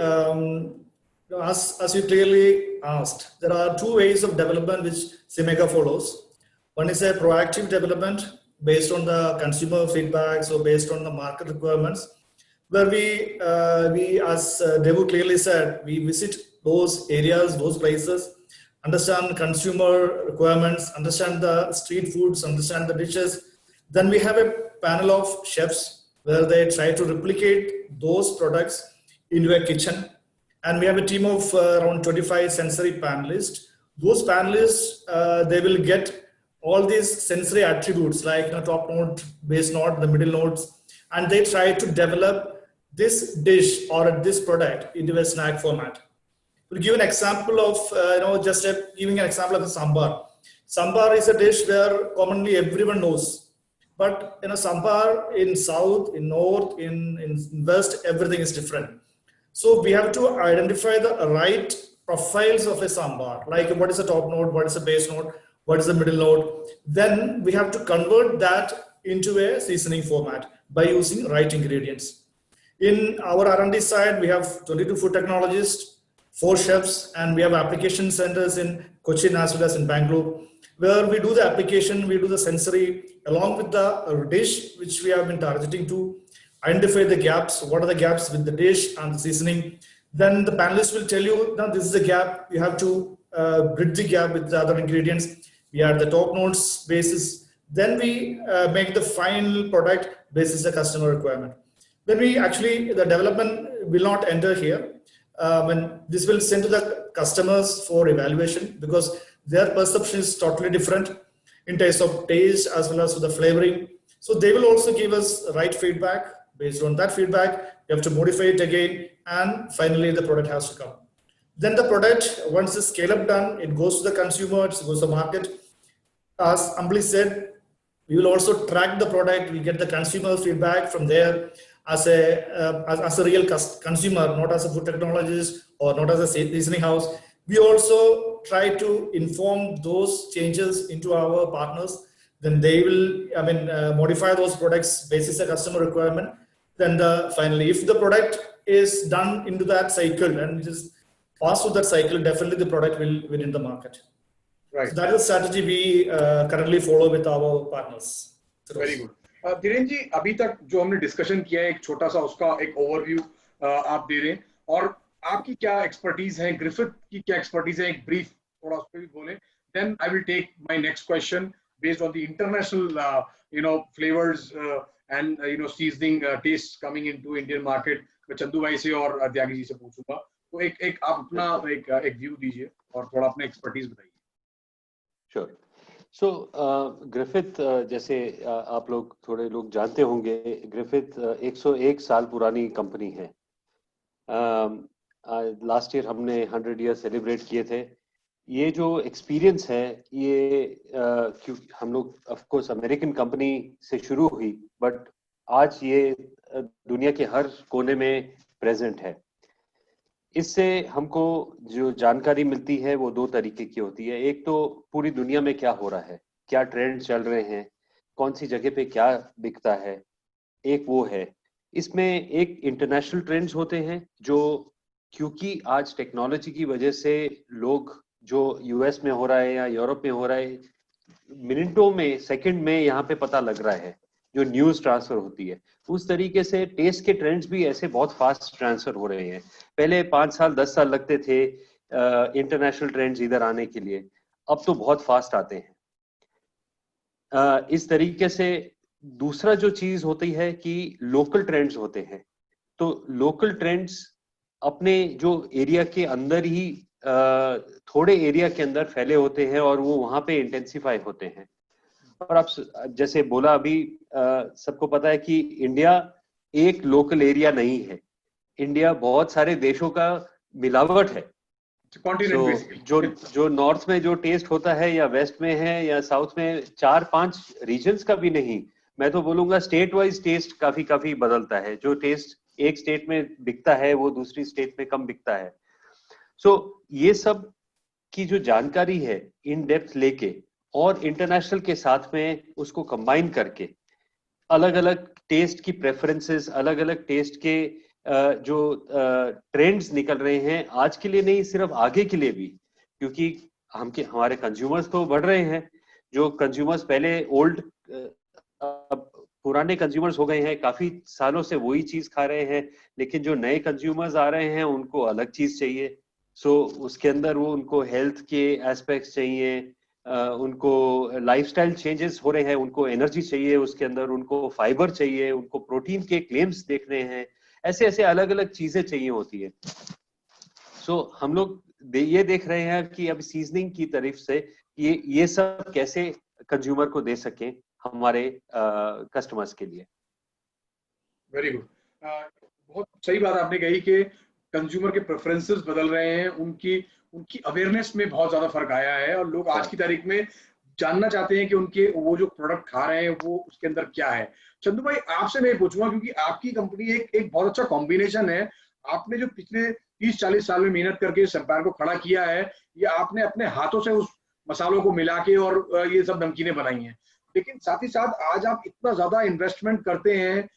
S7: as you clearly asked, there are two ways of development which Simega follows. One is a proactive development based on the consumer feedbacks or based on the market requirements, where we as Devu clearly said, we visit those areas, those places, understand consumer requirements, understand the street foods, understand the dishes. Then we have a panel of chefs where they try to replicate those products into a kitchen. And we have a team of around 25 sensory panelists. Those panelists, they will get all these sensory attributes like top note, base note, the middle notes, and they try to develop this dish or this product into a snack format. We'll give an example of, giving an example of a sambar. Sambar is a dish where commonly everyone knows. But sambar in south, in north, in west, everything is different. So we have to identify the right profiles of a sambar, like what is the top note, what is the base note, what is the middle note. Then we have to convert that into a seasoning format by using right ingredients. In our R&D side, we have 22 food technologists, 4 chefs, and we have application centers in Cochin as well as in Bangalore, where we do the application, we do the sensory, along with the dish, which we have been targeting to identify the gaps, what are the gaps with the dish and the seasoning. Then the panelists will tell you, now this is the gap, you have to bridge the gap with the other ingredients. We add the top notes basis. Then we make the final product basis the customer requirement. Then we actually, the development will not enter here. When this will send to the customers for evaluation, because their perception is totally different in terms of taste as well as the flavoring. So they will also give us right feedback. Based on that feedback, you have to modify it again, and finally the product has to come. Then the product, once the scale up done, it goes to the consumer, it goes to the market. As Ambli said, We will also track the product. We get the consumer feedback from there as a real consumer, not as a food technologist or not as a seasoning house. We also try to inform those changes into our partners. Then they will, modify those products based on the customer requirement. Then finally, if the product is done into that cycle and just pass through that cycle, definitely the product will win in the market.
S1: Right.
S7: So that is the strategy we currently follow with our partners.
S1: Very good. Dhirendra ji, अभी तक जो हमने discussion किया है, एक छोटा सा उसका एक ओवरव्यू आप दे रहे हैं, और आपकी क्या एक्सपर्टीज है, ग्रिफिथ की क्या एक्सपर्टीज है, एक ब्रीफ थोड़ा उस पर भी बोलें. Then I will take my next question based on the international flavors and seasoning tastes coming into Indian market. मैं चंदू भाई से और त्यागी जी से पूछूंगा, तो एक आप अपना एक व्यू दीजिए और थोड़ा अपने एक्सपर्टीज बताइए.
S3: Sure. So ग्रिफिथ जैसे आप लोग थोड़े लोग जानते होंगे, ग्रिफिथ 101 साल पुरानी कंपनी है. लास्ट ईयर हमने 100 ईयर सेलिब्रेट किए थे. ये जो एक्सपीरियंस है, ये हम लोग ऑफ कोर्स अमेरिकन कंपनी से शुरू हुई, बट आज ये दुनिया के हर कोने में प्रेजेंट है. इससे हमको जो जानकारी मिलती है वो दो तरीके की होती है. एक तो पूरी दुनिया में क्या हो रहा है, क्या ट्रेंड चल रहे हैं, कौन सी जगह पे क्या बिकता है, एक वो है. इसमें एक इंटरनेशनल ट्रेंड्स होते हैं जो, क्योंकि आज टेक्नोलॉजी की वजह से लोग जो यूएस में हो रहा है या यूरोप में हो रहा है, मिनटों में, सेकंड में यहाँ पे पता लग रहा है, जो न्यूज ट्रांसफर होती है. उस तरीके से टेस्ट के ट्रेंड्स भी ऐसे बहुत फास्ट ट्रांसफर हो रहे हैं. पहले 5 साल 10 साल लगते थे इंटरनेशनल ट्रेंड्स इधर आने के लिए, अब तो बहुत फास्ट आते हैं. इस तरीके से दूसरा जो चीज होती है कि लोकल ट्रेंड्स होते हैं. तो लोकल ट्रेंड्स अपने जो एरिया के अंदर ही थोड़े एरिया के अंदर फैले होते हैं और वो वहां पे इंटेंसिफाई होते हैं. और आप जैसे बोला अभी, सबको पता है कि इंडिया एक लोकल एरिया नहीं है. इंडिया बहुत सारे देशों का मिलावट है. जो नॉर्थ में जो टेस्ट होता है या वेस्ट में है या साउथ में, 4-5 रीजन्स का भी नहीं, मैं तो बोलूंगा स्टेट वाइज टेस्ट काफी बदलता है. जो टेस्ट एक स्टेट में बिकता है वो दूसरी स्टेट में कम बिकता है. सो ये सब की जो जानकारी है इन डेप्थ लेके और इंटरनेशनल के साथ में उसको कंबाइन करके, अलग अलग टेस्ट की प्रेफरेंसेस, अलग अलग टेस्ट के जो ट्रेंड्स निकल रहे हैं आज के लिए नहीं, सिर्फ आगे के लिए भी, क्योंकि हमारे कंज्यूमर्स तो बढ़ रहे हैं. जो कंज्यूमर्स पहले पुराने कंज्यूमर्स हो गए हैं, काफी सालों से वही चीज खा रहे हैं, लेकिन जो नए कंज्यूमर्स आ रहे हैं उनको अलग चीज चाहिए. सो उसके अंदर वो उनको हेल्थ के एस्पेक्ट्स चाहिए, उनको लाइफस्टाइल चेंजेस हो रहे हैं, उनको एनर्जी चाहिए, उसके अंदर उनको फाइबर चाहिए, उनको प्रोटीन के क्लेम्स देखने हैं, ऐसे अलग अलग चीजें चाहिए होती है. सो हम लोग ये देख रहे हैं कि अब सीजनिंग की तरफ से ये सब कैसे कंज्यूमर को दे सकें हमारे कस्टमर्स के लिए.
S1: Very good. बहुत सही बात आपने कही कि कंज्यूमर के प्रेफरेंसेस बदल रहे हैं, उनकी अवेयरनेस में बहुत ज्यादा फर्क आया है और लोग आज की तारीख में जानना चाहते हैं कि उनके वो जो प्रोडक्ट खा रहे हैं वो उसके अंदर क्या है. चंदू भाई, आपसे मैं पूछूंगा, क्योंकि आपकी कंपनी एक बहुत अच्छा कॉम्बिनेशन है. आपने जो पिछले 30-40 साल में मेहनत करके इस एम्पायर को खड़ा किया है, ये आपने अपने हाथों से उस मसालों को मिला के और ये सब नमकीनें बनाई हैं. लेकिन साथ ही साथ आज आप इतना ज्यादा इन्वेस्टमेंट करते हैं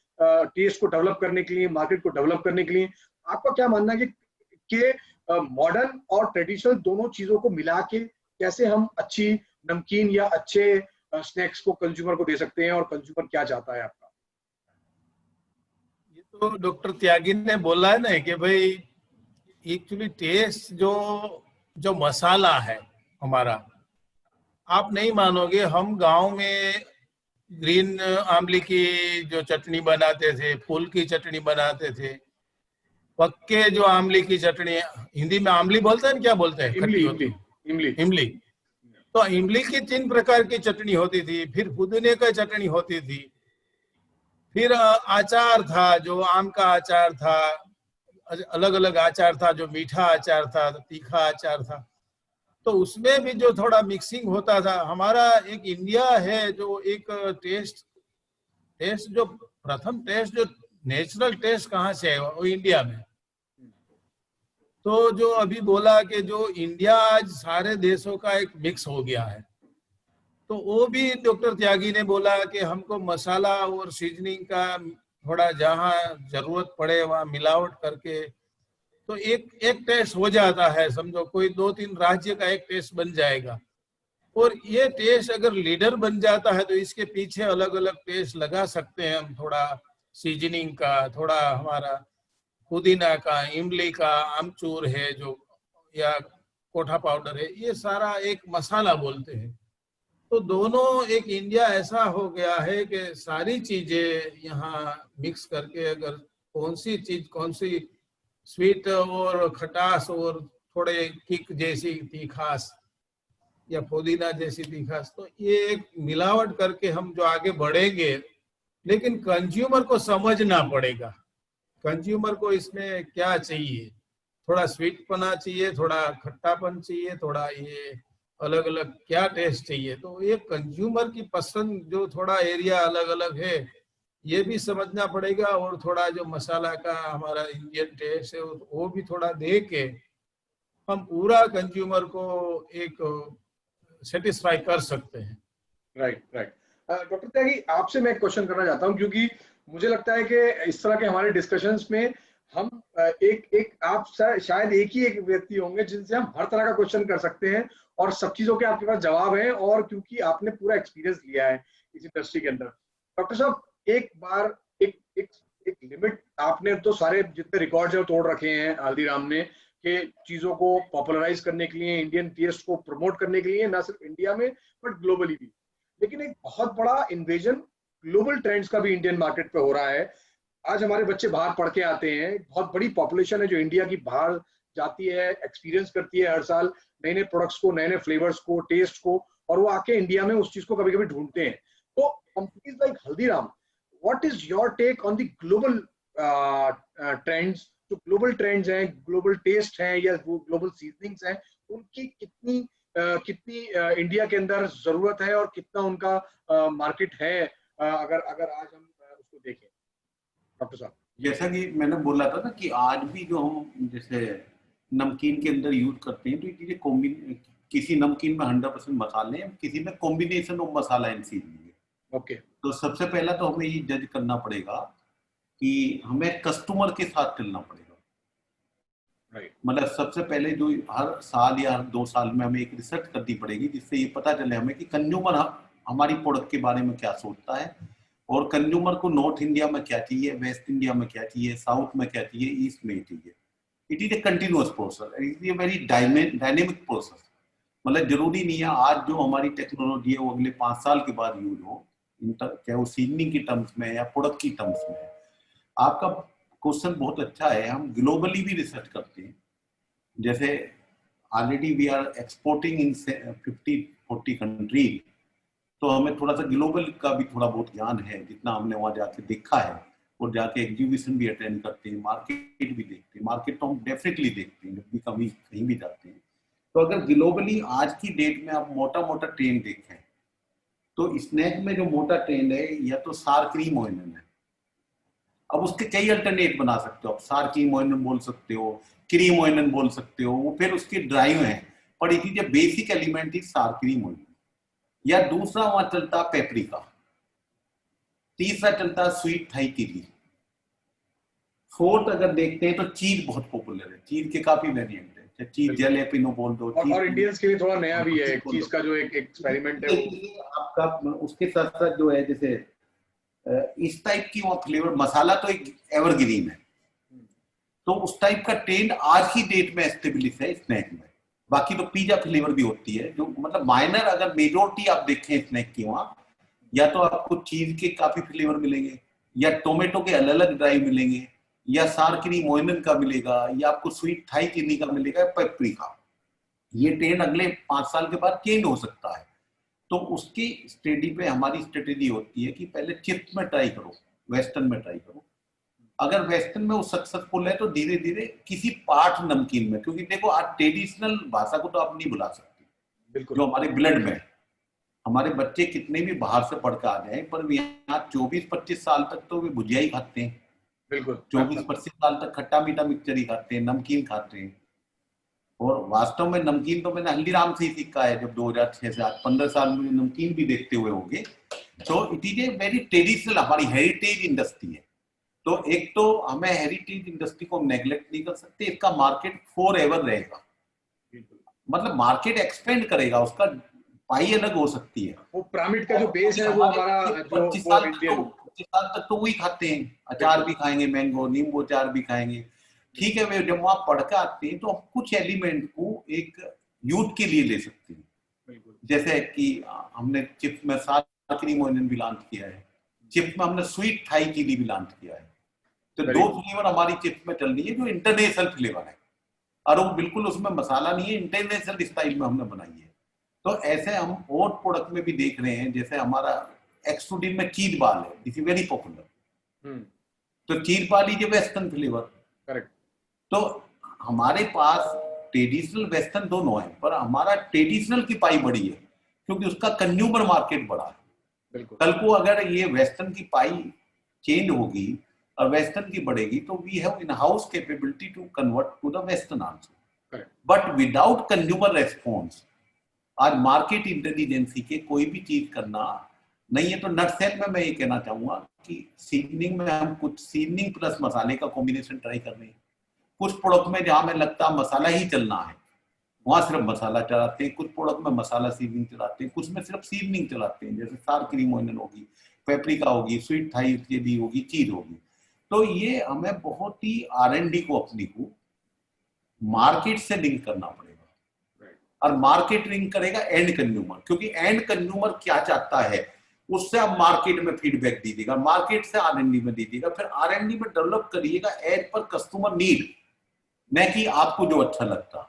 S1: टेस्ट को डेवलप करने के लिए, मार्केट को डेवलप करने के लिए. आपका क्या मानना है कि मॉडर्न और ट्रेडिशनल दोनों चीजों को मिला के कैसे हम अच्छी नमकीन या अच्छे स्नैक्स को कंज्यूमर को दे सकते हैं, और कंज्यूमर क्या चाहता है आपका?
S2: ये तो डॉक्टर त्यागी ने बोला है ना कि भाई एक्चुअली टेस्ट जो मसाला है हमारा, आप नहीं मानोगे, हम गांव में ग्रीन आंवले की जो चटनी बनाते थे, फूल की चटनी बनाते थे, पक्के जो आंवले की चटनी, हिंदी में आंवली बोलते हैं, क्या बोलते हैं? इमली. तो इमली की 3 प्रकार की चटनी होती थी, फिर पुदीने का चटनी होती थी, फिर अचार था, जो आम का अचार था, अलग अलग अचार था, जो मीठा अचार था, तीखा अचार था. तो उसमें भी जो थोड़ा मिक्सिंग होता था। हमारा एक इंडिया है जो एक टेस्ट जो प्रथम टेस्ट जो नेचुरल टेस्ट कहाँ से है वो इंडिया में। तो जो अभी बोला कि जो इंडिया आज सारे देशों का एक मिक्स हो गया है, तो वो भी डॉक्टर त्यागी ने बोला कि हमको मसाला और सीजनिंग का थोड़ा जहाँ जरूरत पड़े वहाँ मिलावट करके तो एक टेस्ट हो जाता है। समझो कोई 2-3 राज्य का एक टेस्ट बन जाएगा, और ये टेस्ट अगर लीडर बन जाता है तो इसके पीछे अलग अलग टेस्ट लगा सकते हैं हम, थोड़ा सीजनिंग का, थोड़ा हमारा पुदीना का, इमली का, आमचूर है जो, या कोठा पाउडर है, ये सारा एक मसाला बोलते हैं। तो दोनों एक इंडिया ऐसा हो गया है कि सारी चीजें यहाँ मिक्स करके अगर कौन सी चीज कौन सी स्वीट और खटास और थोड़े किक जैसी तीखास या पुदीना जैसी तीखास, तो ये एक मिलावट करके हम जो आगे बढ़ेंगे, लेकिन कंज्यूमर को समझना पड़ेगा, कंज्यूमर को इसमें क्या चाहिए, थोड़ा स्वीटपना चाहिए, थोड़ा खट्टापन चाहिए, थोड़ा ये अलग अलग क्या टेस्ट चाहिए। तो ये कंज्यूमर की पसंद जो थोड़ा एरिया अलग अलग है ये भी समझना पड़ेगा, और थोड़ा जो मसाला का हमारा इंडियन टेस्ट है वो भी थोड़ा दे के हम पूरा कंज्यूमर को एक सेटिस्फाई कर सकते हैं।
S1: राइट। डॉक्टर त्यागी, आपसे मैं एक क्वेश्चन करना चाहता हूँ, क्योंकि मुझे लगता है कि इस तरह के हमारे डिस्कशंस में हम आप शायद एक ही एक व्यक्ति होंगे जिनसे हम हर तरह का क्वेश्चन कर सकते हैं और सब चीजों के आपके पास जवाब है, और क्योंकि आपने पूरा एक्सपीरियंस लिया है इस इंडस्ट्री के अंदर। डॉक्टर साहब, एक बार एक लिमिट, आपने तो सारे जितने रिकॉर्ड्स हैं तोड़ रखे हैं हल्दीराम ने, कि चीजों को पॉपुलराइज करने के लिए, इंडियन टेस्ट को प्रमोट करने के लिए, ना सिर्फ इंडिया में बट ग्लोबली भी। लेकिन एक बहुत बड़ा इन्वेजन ग्लोबल ट्रेंड्स का भी इंडियन मार्केट पे हो रहा है। आज हमारे बच्चे बाहर पढ़ के आते हैं, बहुत बड़ी पॉपुलेशन है जो इंडिया की बाहर जाती है, एक्सपीरियंस करती है हर साल नए नए प्रोडक्ट्स को, नए नए फ्लेवर्स को, टेस्ट को, और वो आके इंडिया में उस चीज को कभी कभी ढूंढते हैं। तो companies like Haldiram, what is your take on the global trends? जो ग्लोबल ट्रेंड्स हैं, ग्लोबल टेस्ट हैं या ग्लोबल सीजनिंग्स हैं, उनकी कितनी इंडिया के अंदर जरूरत है और कितना उनका मार्केट है, अगर आज हम उसको देखें? डॉक्टर साहब,
S4: जैसा कि मैंने बोला था ना कि आज भी जो हम जैसे नमकीन के अंदर यूज करते हैं, तो ये चीजें किसी नमकीन में 100% मसाले हैं, किसी में combination of masala and seasoning है।
S1: ओके।
S4: तो सबसे पहला तो हमें ये जज करना पड़ेगा कि हमें कस्टमर के साथ चलना पड़ेगा।
S1: राइट।
S4: मतलब सबसे पहले जो हर साल या हर 2 साल में हमें एक रिसर्च करनी पड़ेगी, जिससे ये पता चले हमें कि कंज्यूमर हमारी प्रोडक्ट के बारे में क्या सोचता है, और कंज्यूमर को नॉर्थ इंडिया में क्या चाहिए, वेस्ट इंडिया में क्या चाहिए, साउथ में क्या चाहिए, ईस्ट में चाहिए। It is a continuous process, it is a very dynamic process. मतलब जरूरी नहीं है आज जो हमारी टेक्नोलॉजी है वो अगले 5 साल के बाद यूज हो, चाहे वो सीजनिंग की टर्म्स में या प्रोडक्ट की टर्म्स में। आपका क्वेश्चन बहुत अच्छा है। हम ग्लोबली भी रिसर्च करते हैं, जैसे already we are exporting in 50-40 countries, तो हमें थोड़ा सा ग्लोबल का भी थोड़ा बहुत ज्ञान है, जितना हमने वहाँ जाके देखा है, और जाके एग्जीबिशन भी अटेंड करते हैं, मार्केट भी देखते हैं। मार्केट तो हम डेफिनेटली देखते हैं जब भी कहीं भी जाते हैं। तो अगर ग्लोबली आज की डेट में आप मोटा ट्रेंड देखें, तो स्नैक में जो मोटा ट्रेंड है या तो सार क्रीम ओनियन है। अब उसके कई अल्टरनेट बना सकते हो, आप सार क्रीम ओनियन बोल सकते हो, क्रीम ओनियन बोल सकते हो, वो फिर उसके ड्राइव है, पर it is a basic element is सार क्रीम ओनियन। या दूसरा वहां चलता पेपरिका, तीसरा चलता स्वीट थाई चिली, फोर्थ अगर देखते हैं तो चीज बहुत पॉपुलर है, चीज के काफी वेरिएंट है, चीज जैलेपिनो बोल दो,
S1: और इंडियंस के लिए थोड़ा नया भी है एक चीज का जो एक एक्सपेरिमेंट है वो
S4: आपका। उसके साथ साथ जो है जैसे इस टाइप की वो फ्लेवर मसाला तो एक एवरग्रीन है, तो उस टाइप का ट्रेंड आज की डेट में एस्टेब्लिश है स्नैक में। बाकी तो पिज्जा फ्लेवर भी होती है, जो मतलब माइनर अगर मेजोरिटी आप देखें स्नैक की, वहां या तो आपको चीज के काफी फ्लेवर मिलेंगे, या टोमेटो के अलग अलग ड्राई मिलेंगे, या सार क्रीम ओनियन का मिलेगा, या आपको स्वीट थाई चिली का मिलेगा, पेपरिका। ये ट्रेंड अगले 5 साल के बाद चेंज हो सकता है। तो उसकी स्टडी पे हमारी स्ट्रेटेजी होती है कि पहले चिप्स में ट्राई करो, वेस्टर्न में ट्राई करो। अगर वेस्टर्न में वो सक्सेसफुल है तो धीरे धीरे किसी पार्ट नमकीन में, क्योंकि देखो आज ट्रेडिशनल भाषा को तो आप नहीं बुला सकते, जो हमारे ब्लड में है। हमारे बच्चे कितने भी बाहर से पढ़ के आ जाए, पर यहाँ 24-25 साल तक तो वे भुजिया ही खाते हैं।
S1: बिल्कुल
S4: 24-25 साल तक खट्टा मीठा मिक्सचर ही खाते हैं, नमकीन खाते हैं। और वास्तव में नमकीन तो मैंने हल्दीराम से ही सीखा है, जब 2006 से आज 15 साल में नमकीन भी देखते हुए होंगे। तो it is a very traditional, हमारी हेरिटेज इंडस्ट्री है। तो एक तो हमें हेरिटेज इंडस्ट्री को नेग्लेक्ट नहीं कर सकते, इसका मार्केट फॉर एवर रहेगा, मतलब मार्केट एक्सपेंड करेगा, उसका पाई अलग हो सकती है।
S1: वो पिरामिड का जो बेस है वो हमारा
S4: 25 साल तक तो वही खाते हैं, अचार भी खाएंगे, मैंगो नींबू अचार भी खाएंगे, ठीक है। वे जब वहां पढ़ के आते हैं तो हम कुछ एलिमेंट को एक यूथ के लिए ले सकते हैं। जैसे कि हमने चिप्स में सार क्रीम ओनियन भी लॉन्च किया है, चिप्स में हमने स्वीट थाई चिली भी लॉन्च किया है। तो 2 फ्लेवर हमारी चिप्स में चल रही है जो इंटरनेशनल फ्लेवर है, और वो बिल्कुल उसमें मसाला नहीं है, इंटरनेशनल स्टाइल में हमने बनाई है। तो ऐसे हम और प्रोडक्ट में भी देख रहे हैं, जैसे हमारा एक्सट्रूडिन में चीज बाल है, दिस इज वेरी पॉपुलर। तो चीज बाल इज वेस्टर्न फ्लेवर, करेक्ट। तो हमारे पास ट्रेडिशनल वेस्टर्न दोनों है, पर हमारा ट्रेडिशनल की पाई बड़ी है क्योंकि उसका कंज्यूमर मार्केट बड़ा है। कल को अगर ये वेस्टर्न की पाई चेंज होगी और वेस्टर्न की बढ़ेगी तो we have in house capability to convert to the western also, but without consumer response आज मार्केट इंटेलिजेंसी के कोई भी चीज करना नहीं है। तो नटसेट में मैं ये कहना चाहूंगा कि सीजनिंग में हम कुछ सीजनिंग प्लस मसाले का कॉम्बिनेशन ट्राई कर रहे हैं। कुछ प्रोडक्ट में जहां में लगता है मसाला ही चलना है वहां सिर्फ मसाला चलाते हैं, कुछ प्रोडक्ट में मसाला सीजनिंग चलाते हैं, कुछ में सिर्फ सीजनिंग चलाते हैं, जैसे सार क्रीम ओनियन होगी, पेपरिका होगी, स्वीट थाई चिली होगी, चीज होगी। तो ये हमें बहुत ही R&D को अपनी को मार्केट से लिंक करना पड़ेगा, और मार्केट लिंक करेगा एंड कंज्यूमर, क्योंकि एंड कंज्यूमर क्या चाहता है उससे आप मार्केट में फीडबैक दीजिएगा, मार्केट से R&D में दीजिएगा, फिर R&D में डेवलप करिएगा एज पर कस्टमर नीड, न कि आपको जो अच्छा लगता।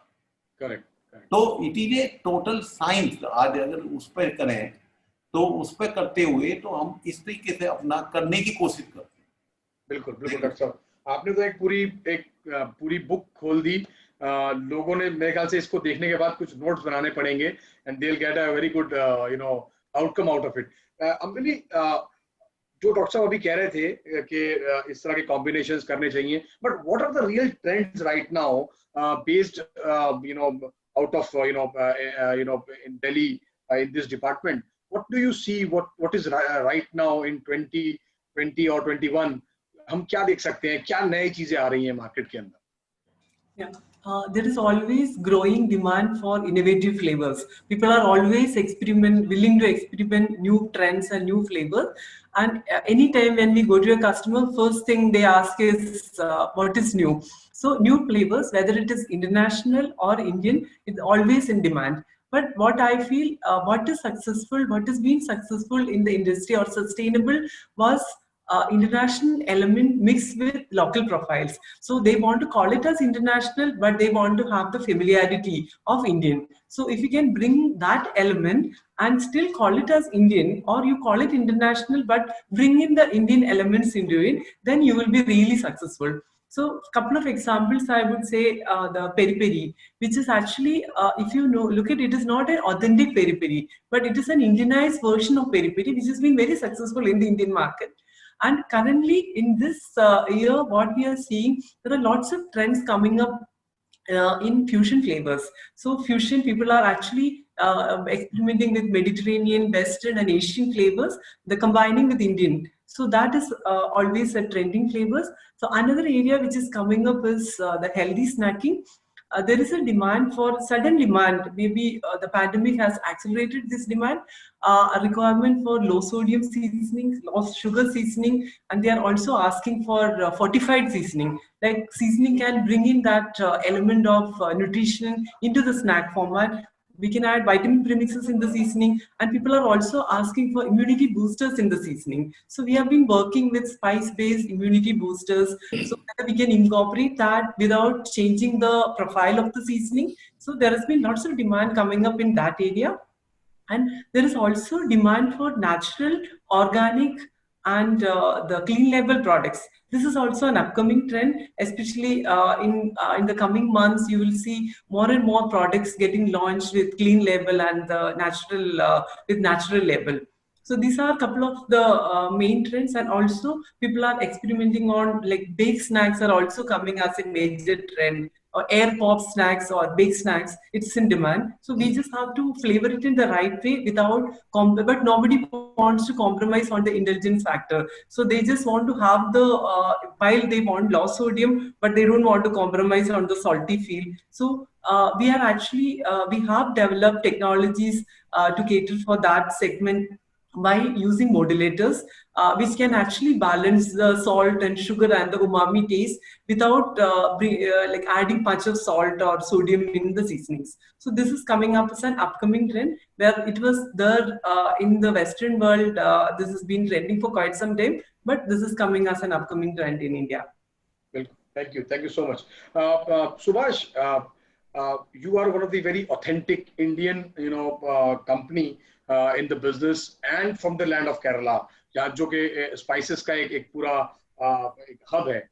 S4: करेक्ट। तो it is a total science. आज अगर उस पर करें तो उस पर करते हुए तो हम इस तरीके से अपना करने की कोशिश करते हैं। बिल्कुल बिल्कुल डॉक्टर साहब, आपने तो एक पूरी बुक खोल दी। लोगों ने मेरे ख्याल से इसको देखने के बाद कुछ नोट्स बनाने पड़ेंगे and they will get a very good outcome out of it. Ambili, जो डॉक्टर साहब अभी कह रहे थे कि इस तरह के कॉम्बिनेशंस करने चाहिए, but what are the real trends right now based out of in Delhi in this department? What do you see? What is right now in 2020 or 21? हम क्या देख सकते हैं, क्या नई चीजें आ रही हैं मार्केट के अंदर?
S6: Yeah. There is always growing demand for innovative flavors. People are always willing to experiment new trends and new flavors. And anytime when we go to a customer, first thing they ask is what is new. So new flavors, whether it is international or Indian, is always in demand. But what I feel, what is successful, what has been successful in the industry or sustainable was international element mixed with local profiles. So they want to call it as international, but they want to have the familiarity of Indian. So if you can bring that element and still call it as Indian, or you call it international, but bring in the Indian elements into it, then you will be really successful. So a couple of examples, I would say the peri peri, which is actually, if you look at it, it is not an authentic peri peri, but it is an Indianized version of peri peri, which has been very successful in the Indian market. And currently in this year, what we are seeing, there are lots of trends coming up in fusion flavors. So fusion, people are actually experimenting with Mediterranean, Western and Asian flavors, they're combining with Indian. So that is always a trending flavors. So another area which is coming up is the healthy snacking. There is a demand for sudden demand. Maybe the pandemic has accelerated this demand, a requirement for low sodium seasoning, low sugar seasoning, and they are also asking for fortified seasoning. Like seasoning can bring in that element of nutrition into the snack format. We can add vitamin premixes in the seasoning, and people are also asking for immunity boosters in the seasoning. So we have been working with spice-based immunity boosters so that we can incorporate that without changing the profile of the seasoning. So there has been lots of demand coming up in that area. And there is also demand for natural, organic, low sodium seasoning. So that is always a trending flavors. So people are always experimenting with Mediterranean, Western and Asian flavors, they're combining with Indian. So that is always a trending flavors. And there is also demand for sudden demand. Maybe the pandemic has accelerated this demand, a requirement for low sodium seasoning, and they are also asking for fortified seasoning. So there is a and the clean label products. This is also an upcoming trend, especially in the coming months. You will see more and more products getting launched with clean label and the natural with natural label. So these are a couple of the main trends, and also people are experimenting on, like, baked snacks are also coming as a major trend, or air pop snacks or baked snacks. It's in demand. So we just have to flavor it in the right way without, but nobody wants to compromise on the indulgence factor. So they just want to have the, while they want low sodium, but they don't want to compromise on the salty feel. So we are actually, we have developed technologies to cater for that segment by using modulators, which can actually balance the salt and sugar and the umami taste without like adding much of salt or sodium in the seasonings. So this is coming up as an upcoming trend, where it was there in the Western world. This has been trending for quite some time, but this is coming as an upcoming trend in India.
S1: Well, thank you so much. Subhash, you are one of the very authentic Indian, company in the business and from the land of Kerala, जो कि spices का एक पूरा hub है.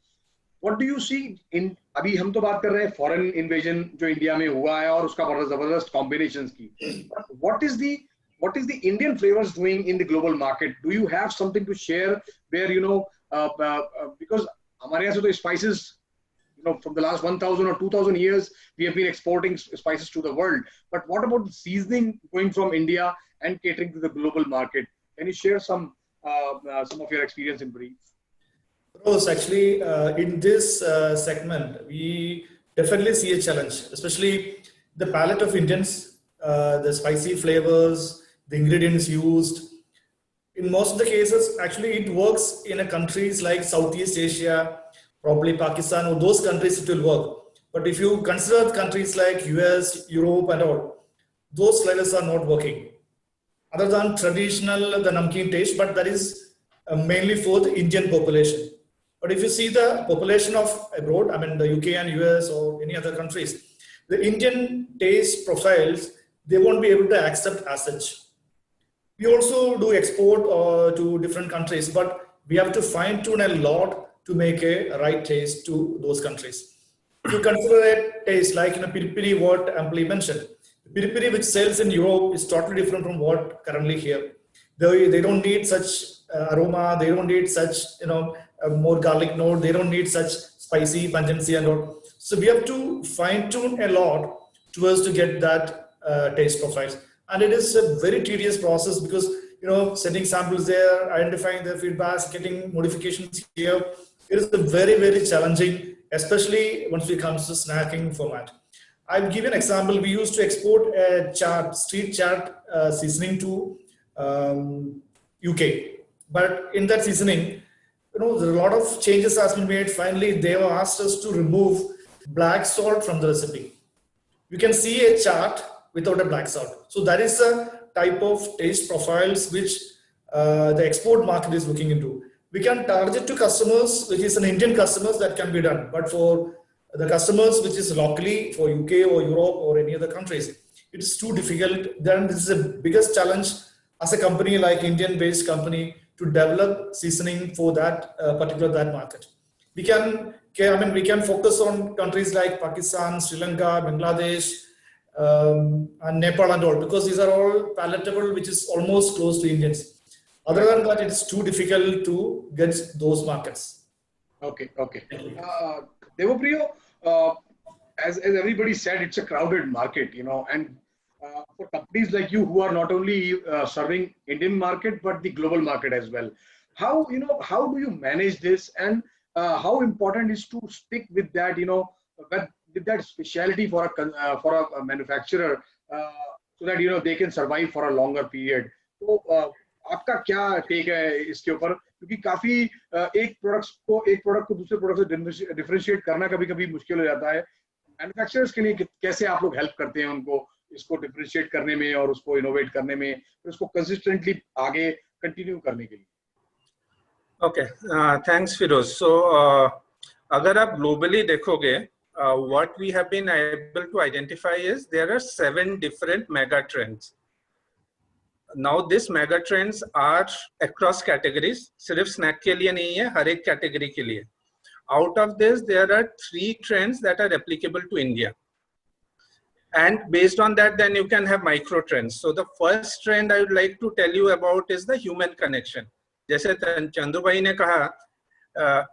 S1: What do you see in, अभी हम तो बात कर रहे हैं foreign invasion जो इंडिया में हुआ है और उसका बड़ा जबरदस्त combinations की. What is the Indian flavors doing in the global market? Do you have something to share where, because हमारे यहाँ से तो spices, from the last 1,000 or 2,000 years, we have been exporting spices to the world. But what about the seasoning going from India and catering to the global market? Can you share some of your experience in brief?
S7: Rose, actually, in this segment, we definitely see a challenge, especially the palette of Indians, the spicy flavors, the ingredients used. In most of the cases, actually, it works in countries like Southeast Asia, probably Pakistan, or those countries it will work. But if you consider countries like US, Europe and all, those flavors are not working. Other than traditional, the namkeen taste, but that is mainly for the Indian population. But if you see the population of abroad, I mean the UK and US or any other countries, the Indian taste profiles, they won't be able to accept as such. We also do export to different countries, but we have to fine tune a lot to make a right taste to those countries. If you consider a taste like piri-piri, what Ampli mentioned, piri-piri which sells in Europe is totally different from what currently here. They don't need such aroma, they don't need such more garlic note, they don't need such spicy pungency and all. So we have to fine tune a lot towards to get that taste profiles, and it is a very tedious process because sending samples there, identifying their feedbacks, getting modifications here. It is very, very challenging, especially once it comes to snacking format. I'll give you an example. We used to export a street chaat seasoning to UK. But in that seasoning, there are a lot of changes has been made. Finally, they have asked us to remove black salt from the recipe. You can see a chart without a black salt. So that is a type of taste profiles which the export market is looking into. We can target to customers, which is an Indian customers, that can be done. But for the customers, which is locally for UK or Europe or any other countries, it is too difficult. Then this is the biggest challenge as a company like Indian-based company to develop seasoning for that particular market. We can focus on countries like Pakistan, Sri Lanka, Bangladesh, and Nepal and all, because these are all palatable, which is almost close to Indians. Other than that, it's too difficult to get those markets.
S1: Okay. Devapriyo, as everybody said, it's a crowded market, and for companies like you who are not only serving Indian market, but the global market as well. How do you manage this, and how important is to stick with that, with that speciality for a manufacturer, so that, they can survive for a longer period. So, आपका क्या take है इसके ऊपर, क्योंकि काफी एक product को दूसरे प्रोडक्ट से डिफरेंशिएट करना कभी-कभी मुश्किल हो जाता है. मैन्युफैक्चरर्स के लिए कैसे आप लोग हेल्प करते हैं उनको इसको डिफरेंशिएट करने में और उसको इनोवेट करने में, फिर उसको कंसिस्टेंटली आगे कंटिन्यू करने के लिए?
S5: Okay, thanks Firoz. सो अगर आप ग्लोबली देखोगे, what we have been able to identify is there are 7 different mega trends. now this mega trends are across categories, सिर्फ snack के लिए नहीं है, हर एक category के लिए. Out of this, there are 3 trends that are applicable to India. And based on that, then you can have micro trends. So the first trend I would like to tell you about is the human connection. जैसे चंदू भाई ने कहा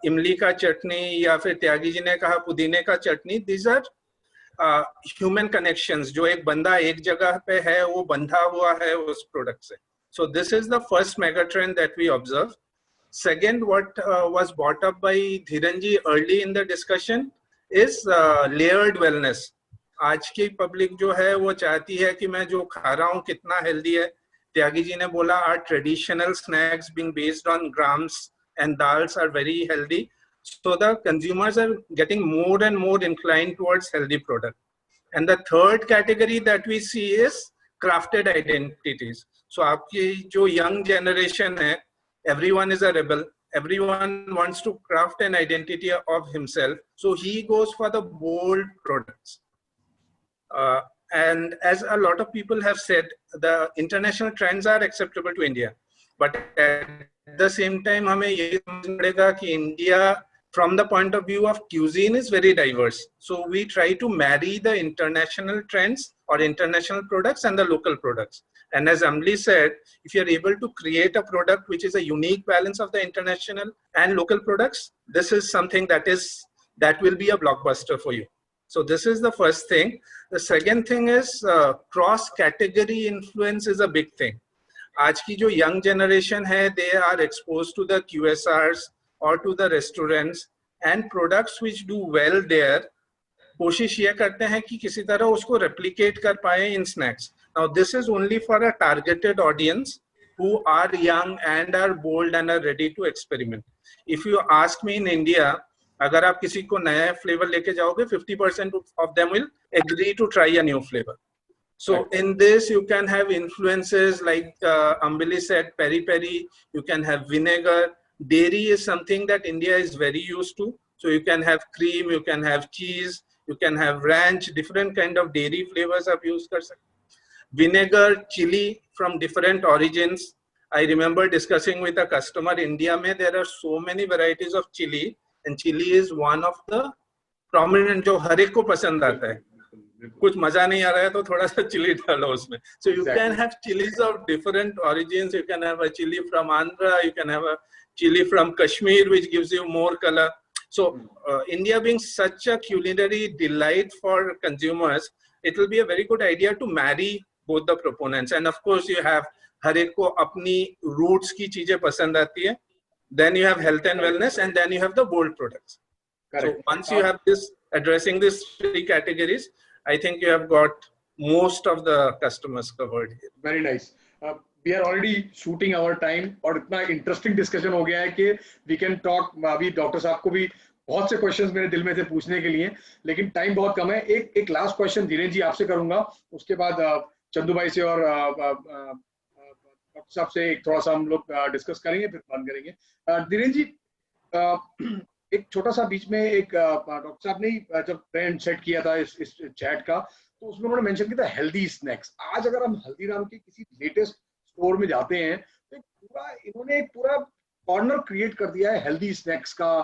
S5: इमली का चटनी, या फिर त्यागी जी ने कहा पुदीने का चटनी, these are human connections. जो एक बंदा एक जगह पे है, वो बंधा हुआ है उस प्रोडक्ट से. So this is the first mega trend that we observe. Second, what was brought up by Dhiranji early in the discussion is layered wellness. आज की पब्लिक जो है वो चाहती है कि मैं जो खा रहा हूँ कितना हेल्दी है. त्यागी जी ने बोला our traditional snacks being based on grams and dals are very healthy. So the consumers are getting more and more inclined towards healthy product. And the third category that we see is crafted identities. So आपकी जो young generation है, everyone is a rebel. Everyone wants to craft an identity of himself. So he goes for the bold products. And as a lot of people have said, the international trends are acceptable to India. But at the same time, हमें ये समझना पड़ेगा कि India, from the point of view of cuisine, is very diverse. So we try to marry the international trends or international products and the local products. And as Amli said, if you're able to create a product which is a unique balance of the international and local products, this is something that will be a blockbuster for you. So this is the first thing. The second thing is cross-category influence is a big thing. आज की जो young generation है, they are exposed to the QSRs or to the restaurants and products which do well there. कोशिश ये करते हैं कि किसी तरह उसको replicate कर पाए in snacks. Now this is only for a targeted audience who are young and are bold and are ready to experiment. If you ask me in India, अगर आप किसी को नया flavor लेके जाओगे, 50% of them will agree to try a new flavor. So in this, you can have influences like Ambili said, peri-peri, you can have vinegar. Dairy is something that India is very used to. So you can have cream, you can have cheese, you can have ranch, different kind of dairy flavors are used. Vinegar, chili from different origins. I remember discussing with a customer, India mein there are so many varieties of chili, and chili is one of the prominent जो हर एक को पसंद आता है. कुछ मजा नहीं आ रहा है तो थोड़ा सा चिली डालो उसमें. So you can have chilies of different origins. You can have a chili from Andhra, you can have a chili from Kashmir, which gives you more color. So India being such a culinary delight for consumers, it will be a very good idea to marry both the proponents. And of course you have हर एक को अपनी roots की चीजें पसंद आती है. Then you have health and wellness, and then you have the bold products. Correct. So once you have this, addressing these 3 categories, I think you have got most of the customers covered here.
S1: Very nice. We are already shooting our time, और इतना interesting discussion हो गया है कि we can talk. अभी doctor साहब को भी बहुत से questions मेरे दिल में थे पूछने के लिए, लेकिन time बहुत कम है. एक last question धीरेन जी आपसे करूँगा, उसके बाद चंदू भाई से और डॉक्टर साहब से एक थोड़ा सा हम लोग डिस्कस करेंगे, फिर बंद करेंगे. धीरेन जी, एक छोटा सा बीच में एक डॉक्टर साहब ने जब ट्रेंड सेट किया था इस चैट का, तो उसमें उन्होंने मेंशन किया था हेल्दी स्नैक्स. आज अगर हम हल्दीराम के किसी लेटेस्ट स्टोर में जाते हैं तो इन्होंने एक पूरा कॉर्नर क्रिएट कर दिया है हेल्दी स्नैक्स का,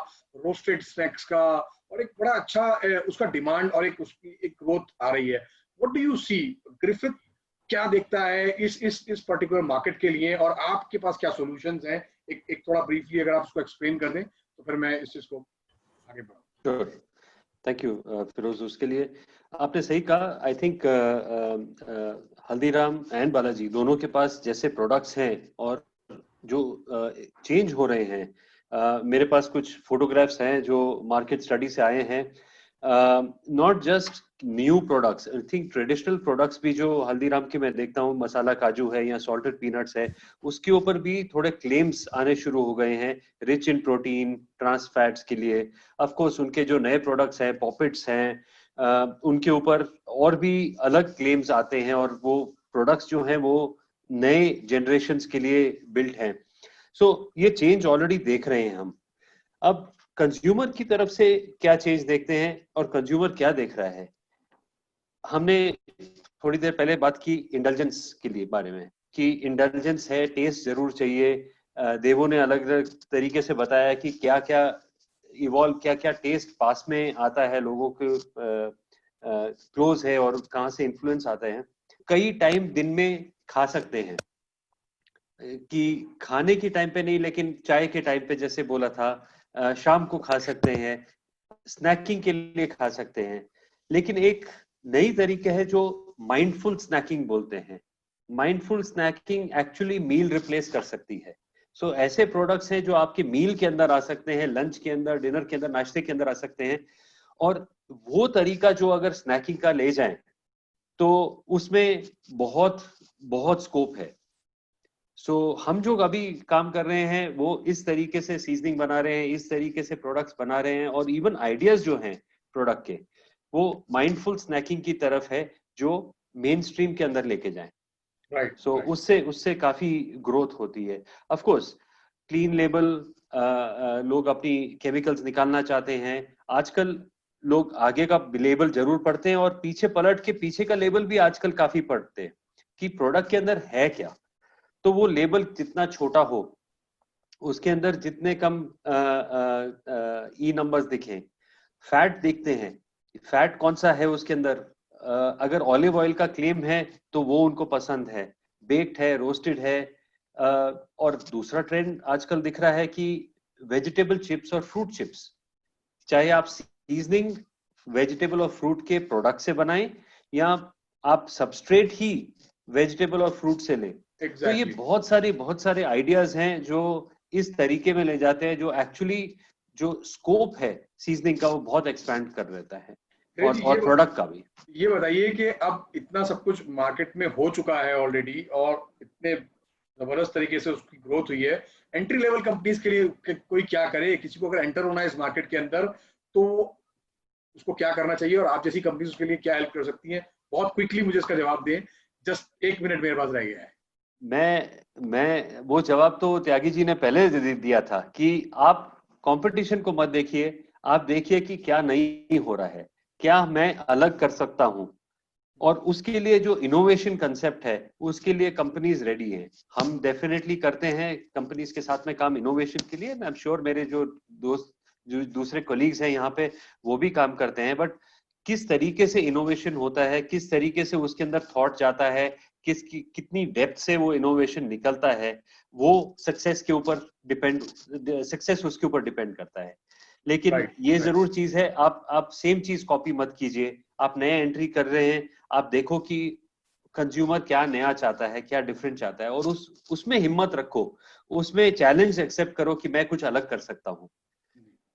S1: रोस्टेड स्नैक्स का, और एक बड़ा अच्छा उसका डिमांड और एक उसकी एक ग्रोथ आ रही है. What do you see? Griffith क्या देखता है इस पर्टिकुलर मार्केट के लिए, और आपके पास क्या सॉल्यूशंस हैं? एक थोड़ा ब्रीफली अगर आप उसको एक्सप्लेन कर दें तो फिर मैं इस चीज को आगे बढ़ाऊं.
S3: Sure, thank you Firoz. उसके लिए आपने सही कहा. I think Haldiram and Balaji दोनों के पास जैसे प्रोडक्ट्स हैं और जो चेंज हो रहे हैं. मेरे पास कुछ फोटोग्राफ्स हैं जो मार्केट स्टडी से आए हैं. Not just new products, I think traditional products भी जो हल्दीराम के मैं देखता हूँ, मसाला काजू है या सॉल्टेड पीनट्स है, उसके ऊपर भी थोड़े क्लेम्स आने शुरू हो गए हैं rich in protein, trans fats के लिए. ऑफ कोर्स उनके जो नए प्रोडक्ट्स हैं, पॉपिट्स हैं, उनके ऊपर और भी अलग क्लेम्स आते हैं, और वो प्रोडक्ट्स जो हैं वो नए जनरेशन्स के लिए बिल्ट हैं. सो ये चेंज ऑलरेडी देख रहे हैं हम. अब कंज्यूमर की तरफ से क्या चेंज देखते हैं और कंज्यूमर क्या देख रहा है? हमने थोड़ी देर पहले बात की इंडल्जेंस के लिए बारे में. कि इंटेलिजेंस है, टेस्ट जरूर चाहिए। देवो ने अलग अलग तरीके से बताया कि क्या क्या इवॉल्व, क्या क्या टेस्ट पास में आता है, लोगों के क्लोज है और कहाँ से इन्फ्लुएंस आता है। कई टाइम दिन में खा सकते हैं, कि खाने के टाइम पे नहीं लेकिन चाय के टाइम पे जैसे बोला था, शाम को खा सकते हैं, स्नैकिंग के लिए खा सकते हैं। लेकिन एक नई तरीका है जो माइंडफुल स्नैकिंग बोलते हैं। माइंडफुल स्नैकिंग एक्चुअली मील रिप्लेस कर सकती है। सो ऐसे प्रोडक्ट्स हैं जो आपके मील के अंदर आ सकते हैं, लंच के अंदर, डिनर के अंदर, नाश्ते के अंदर आ सकते हैं। और वो तरीका जो अगर स्नैकिंग का ले जाएं तो उसमें बहुत बहुत स्कोप है। सो हम जो अभी काम कर रहे हैं वो इस तरीके से सीजनिंग बना रहे हैं, इस तरीके से प्रोडक्ट्स बना रहे हैं, और इवन आइडियाज जो हैं प्रोडक्ट के वो माइंडफुल स्नैकिंग की तरफ है, जो मेन स्ट्रीम के अंदर लेके जाएं।
S1: राइट।
S3: सो उससे काफी ग्रोथ होती है। ऑफ कोर्स क्लीन लेबल, लोग अपनी केमिकल्स निकालना चाहते हैं। आजकल लोग आगे का लेबल जरूर पढ़ते हैं और पीछे पलट के पीछे का लेबल भी आजकल काफी पढ़ते हैं कि प्रोडक्ट के अंदर है क्या। तो वो लेबल जितना छोटा हो, उसके अंदर जितने कम ई नंबर्स दिखें, फैट देखते हैं, फैट कौन सा है उसके अंदर। अगर ऑलिव ऑयल का क्लेम है तो वो उनको पसंद है, बेक्ड है, रोस्टेड है। और दूसरा ट्रेंड आजकल दिख रहा है कि वेजिटेबल चिप्स और फ्रूट चिप्स, चाहे आप सीजनिंग वेजिटेबल और फ्रूट के प्रोडक्ट से बनाएं या आप सबस्ट्रेट ही वेजिटेबल और फ्रूट से लें। तो ये बहुत सारे आइडियाज हैं जो इस तरीके में ले जाते हैं, जो एक्चुअली जो स्कोप है सीजनिंग का वो बहुत एक्सपैंड कर देता है, और प्रोडक्ट का भी।
S1: ये बताइए कि अब इतना सब कुछ मार्केट में हो चुका है ऑलरेडी और इतने जबरदस्त तरीके से उसकी ग्रोथ हुई है, एंट्री लेवल कंपनीज के लिए कोई क्या करे? किसी को अगर एंटर होना है इस मार्केट के अंदर तो उसको क्या करना चाहिए, और आप जैसी कंपनीज उसके लिए क्या हेल्प कर सकती हैं? बहुत क्विकली मुझे इसका जवाब दें, जस्ट 1 मिनट मेरे पास रह गया है।
S3: मैं वो जवाब तो त्यागी जी ने पहले दिया था कि आप कंपटीशन को मत देखिए, आप देखिए कि क्या नहीं हो रहा है, क्या मैं अलग कर सकता हूं। और उसके लिए जो इनोवेशन कंसेप्ट है उसके लिए कंपनीज रेडी हैं। हम डेफिनेटली करते हैं कंपनीज के साथ में काम इनोवेशन के लिए। आई एम श्योर मेरे जो दोस्त, जो दूसरे कोलीग्स हैं यहाँ पे, वो भी काम करते हैं। बट किस तरीके से इनोवेशन होता है, किस तरीके से उसके अंदर थॉट जाता है, कितनी डेप्थ से वो इनोवेशन निकलता है, वो सक्सेस के ऊपर सक्सेस उसके ऊपर डिपेंड करता है। लेकिन ये जरूर चीज है, आप सेम चीज कॉपी मत कीजिए। आप नए एंट्री कर रहे हैं, आप देखो कि कंज्यूमर क्या नया चाहता है, क्या डिफरेंट चाहता है, और उसमें हिम्मत रखो, उसमें चैलेंज एक्सेप्ट करो कि मैं कुछ अलग कर सकता हूँ।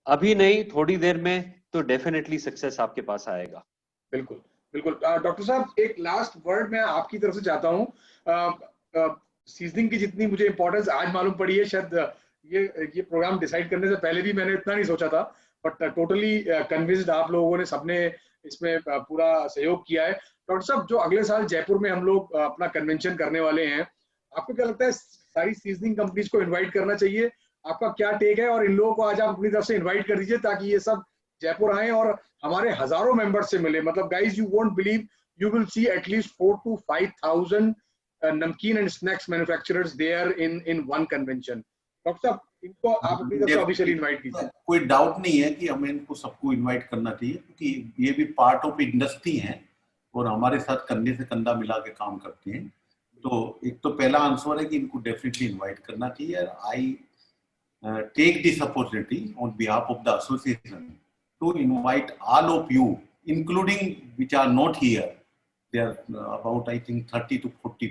S3: अभी नहीं, थोड़ी देर में तो डेफिनेटली सक्सेस आपके पास आएगा।
S1: बिल्कुल बिल्कुल। डॉक्टर साहब, एक लास्ट वर्ड मैं आपकी तरफ से चाहता हूँ। सीजनिंग की जितनी मुझे इंपॉर्टेंस आज मालूम पड़ी है, शायद ये प्रोग्राम डिसाइड करने से पहले भी मैंने इतना नहीं सोचा था, बट टोटली कन्विंस्ड आप लोगों ने सबने इसमें पूरा सहयोग किया है। डॉक्टर साहब, जो अगले साल जयपुर में हम लोग अपना कन्वेंशन करने वाले हैं, आपको क्या लगता है सारी सीजनिंग कंपनीज को इन्वाइट करना चाहिए? आपका क्या टेक है? और इन लोगों को आज आप अपनी तरफ से इन्वाइट कर दीजिए ताकि ये सब जयपुर आए और हमारे हजारों मेंबर्स से मिले। मतलब guys, you won't believe, you will see at least 4,000 to 5,000 namkeen and snacks manufacturers there in one convention. Doctor sahab, इनको आप अपनी तरफ से ऑफिशियली इनवाइट कीजिए।
S4: कोई डाउट नहीं है कि हमें इनको सबको इनवाइट करना चाहिए, क्योंकि ये भी पार्ट ऑफ इंडस्ट्री है और हमारे साथ कंधे से कंधा मिला के काम करते हैं। तो एक तो पहला आंसर है कि इनको डेफिनेटली इनवाइट करना चाहिए। I take this opportunity on behalf of the association to invite all of you, including which are not here. They are about, I think, 30 to 40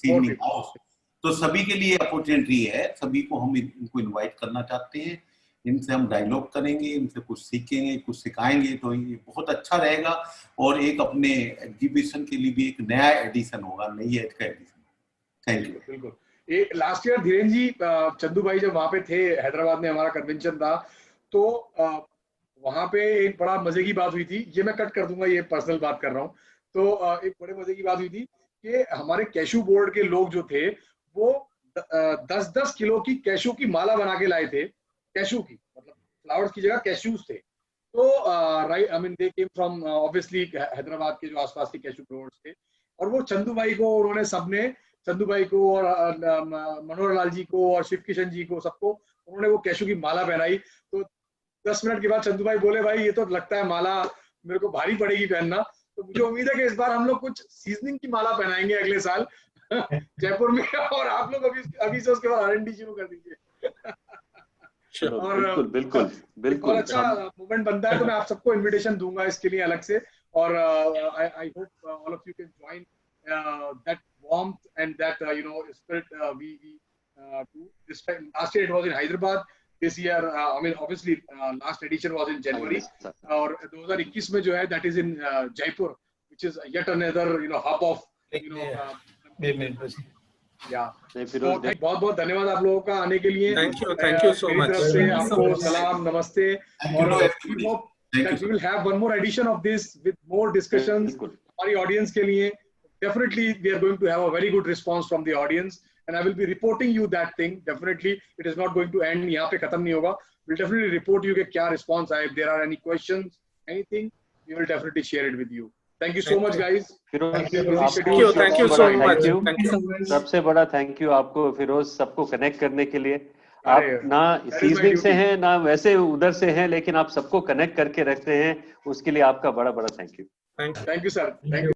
S4: seasoning house. तो सभी के लिए अपॉर्चुनिटी है, सभी को हम इनको इनवाइट करना चाहते हैं। इनसे हम डायलॉग करेंगे, इनसे कुछ सीखेंगे, कुछ सिखाएंगे, तो ये बहुत अच्छा रहेगा और एक अपने एग्जीबिशन के लिए भी एक नया एडिशन होगा, नई एज का एडिशन। Thank you.
S1: बिल्कुल। ये लास्ट ईयर धीरेन जी, चंदू भाई जब वहाँ पे थे, हैदराबाद में हमारा कन्वेंशन था, तो वहां पे एक बड़ा मजे की बात हुई थी। ये मैं कट कर दूंगा, ये पर्सनल बात कर रहा हूँ। तो एक बड़े मजे की बात हुई थी कि हमारे कैशू बोर्ड के लोग जो थे वो 10-10 किलो की कैशू की माला बना के लाए थे। कैशू की, मतलब फ्लावर्स की जगह कैशूज थे। तो right, I mean they came from obviously Hyderabad के जो आसपास के कैशू बोर्ड्स थे, और वो चंदू भाई को उन्होंने सबने चंदू भाई को और मनोहर लाल जी को और शिव किशन जी को, सबको उन्होंने वो कैशू की माला पहनाई। तो 10 मिनट के बाद चंदू भाई बोले भाई ये तो लगता है माला मेरे को भारी पड़ेगी पहनना। तो मुझे उम्मीद है कि इस बार हम लोग कुछ सीजनिंग की माला पहनाएंगे अगले साल जयपुर में, और आप लोग अभी से उसके बाद R&D शुरू कर दीजिए। और
S3: बिल्कुल बिल्कुल बिल्कुल
S1: और अच्छा मूवमेंट बनता है तो मैं आप सबको इनविटेशन दूंगा इसके लिए अलग से। और I hope all of you can join that warmth and that spirit we do. This time last year it was in Hyderabad. This year I mean obviously last edition was in January, और 2021 में जो है that is in Jaipur, which is yet another hub of yeah. बहुत बहुत धन्यवाद आप लोगों का आने के लिए।
S5: Thank you so much.
S1: मेरी तरफ से आपको सलाम, नमस्ते, और we hope that we will have one more edition of this with more discussions हमारी audience के लिए। Definitely we are going to have a very good response from the audience and I will be reporting you that thing. Definitely it is not going to end, यहाँ पे खत्म नहीं होगा। We'll definitely report you कि क्या response आए। If there are any questions, anything, we will definitely share it with you. Thank you so much guys.
S3: Thank
S5: you so much.
S3: सबसे बड़ा थैंक यू आपको फिरोज, सबको कनेक्ट करने के लिए। आप ना सीजनिंग से हैं ना वैसे उधर से हैं, लेकिन आप सबको कनेक्ट करके रखते हैं, उसके लिए आपका बड़ा बड़ा thank you.
S1: Thank you sir. Thank you.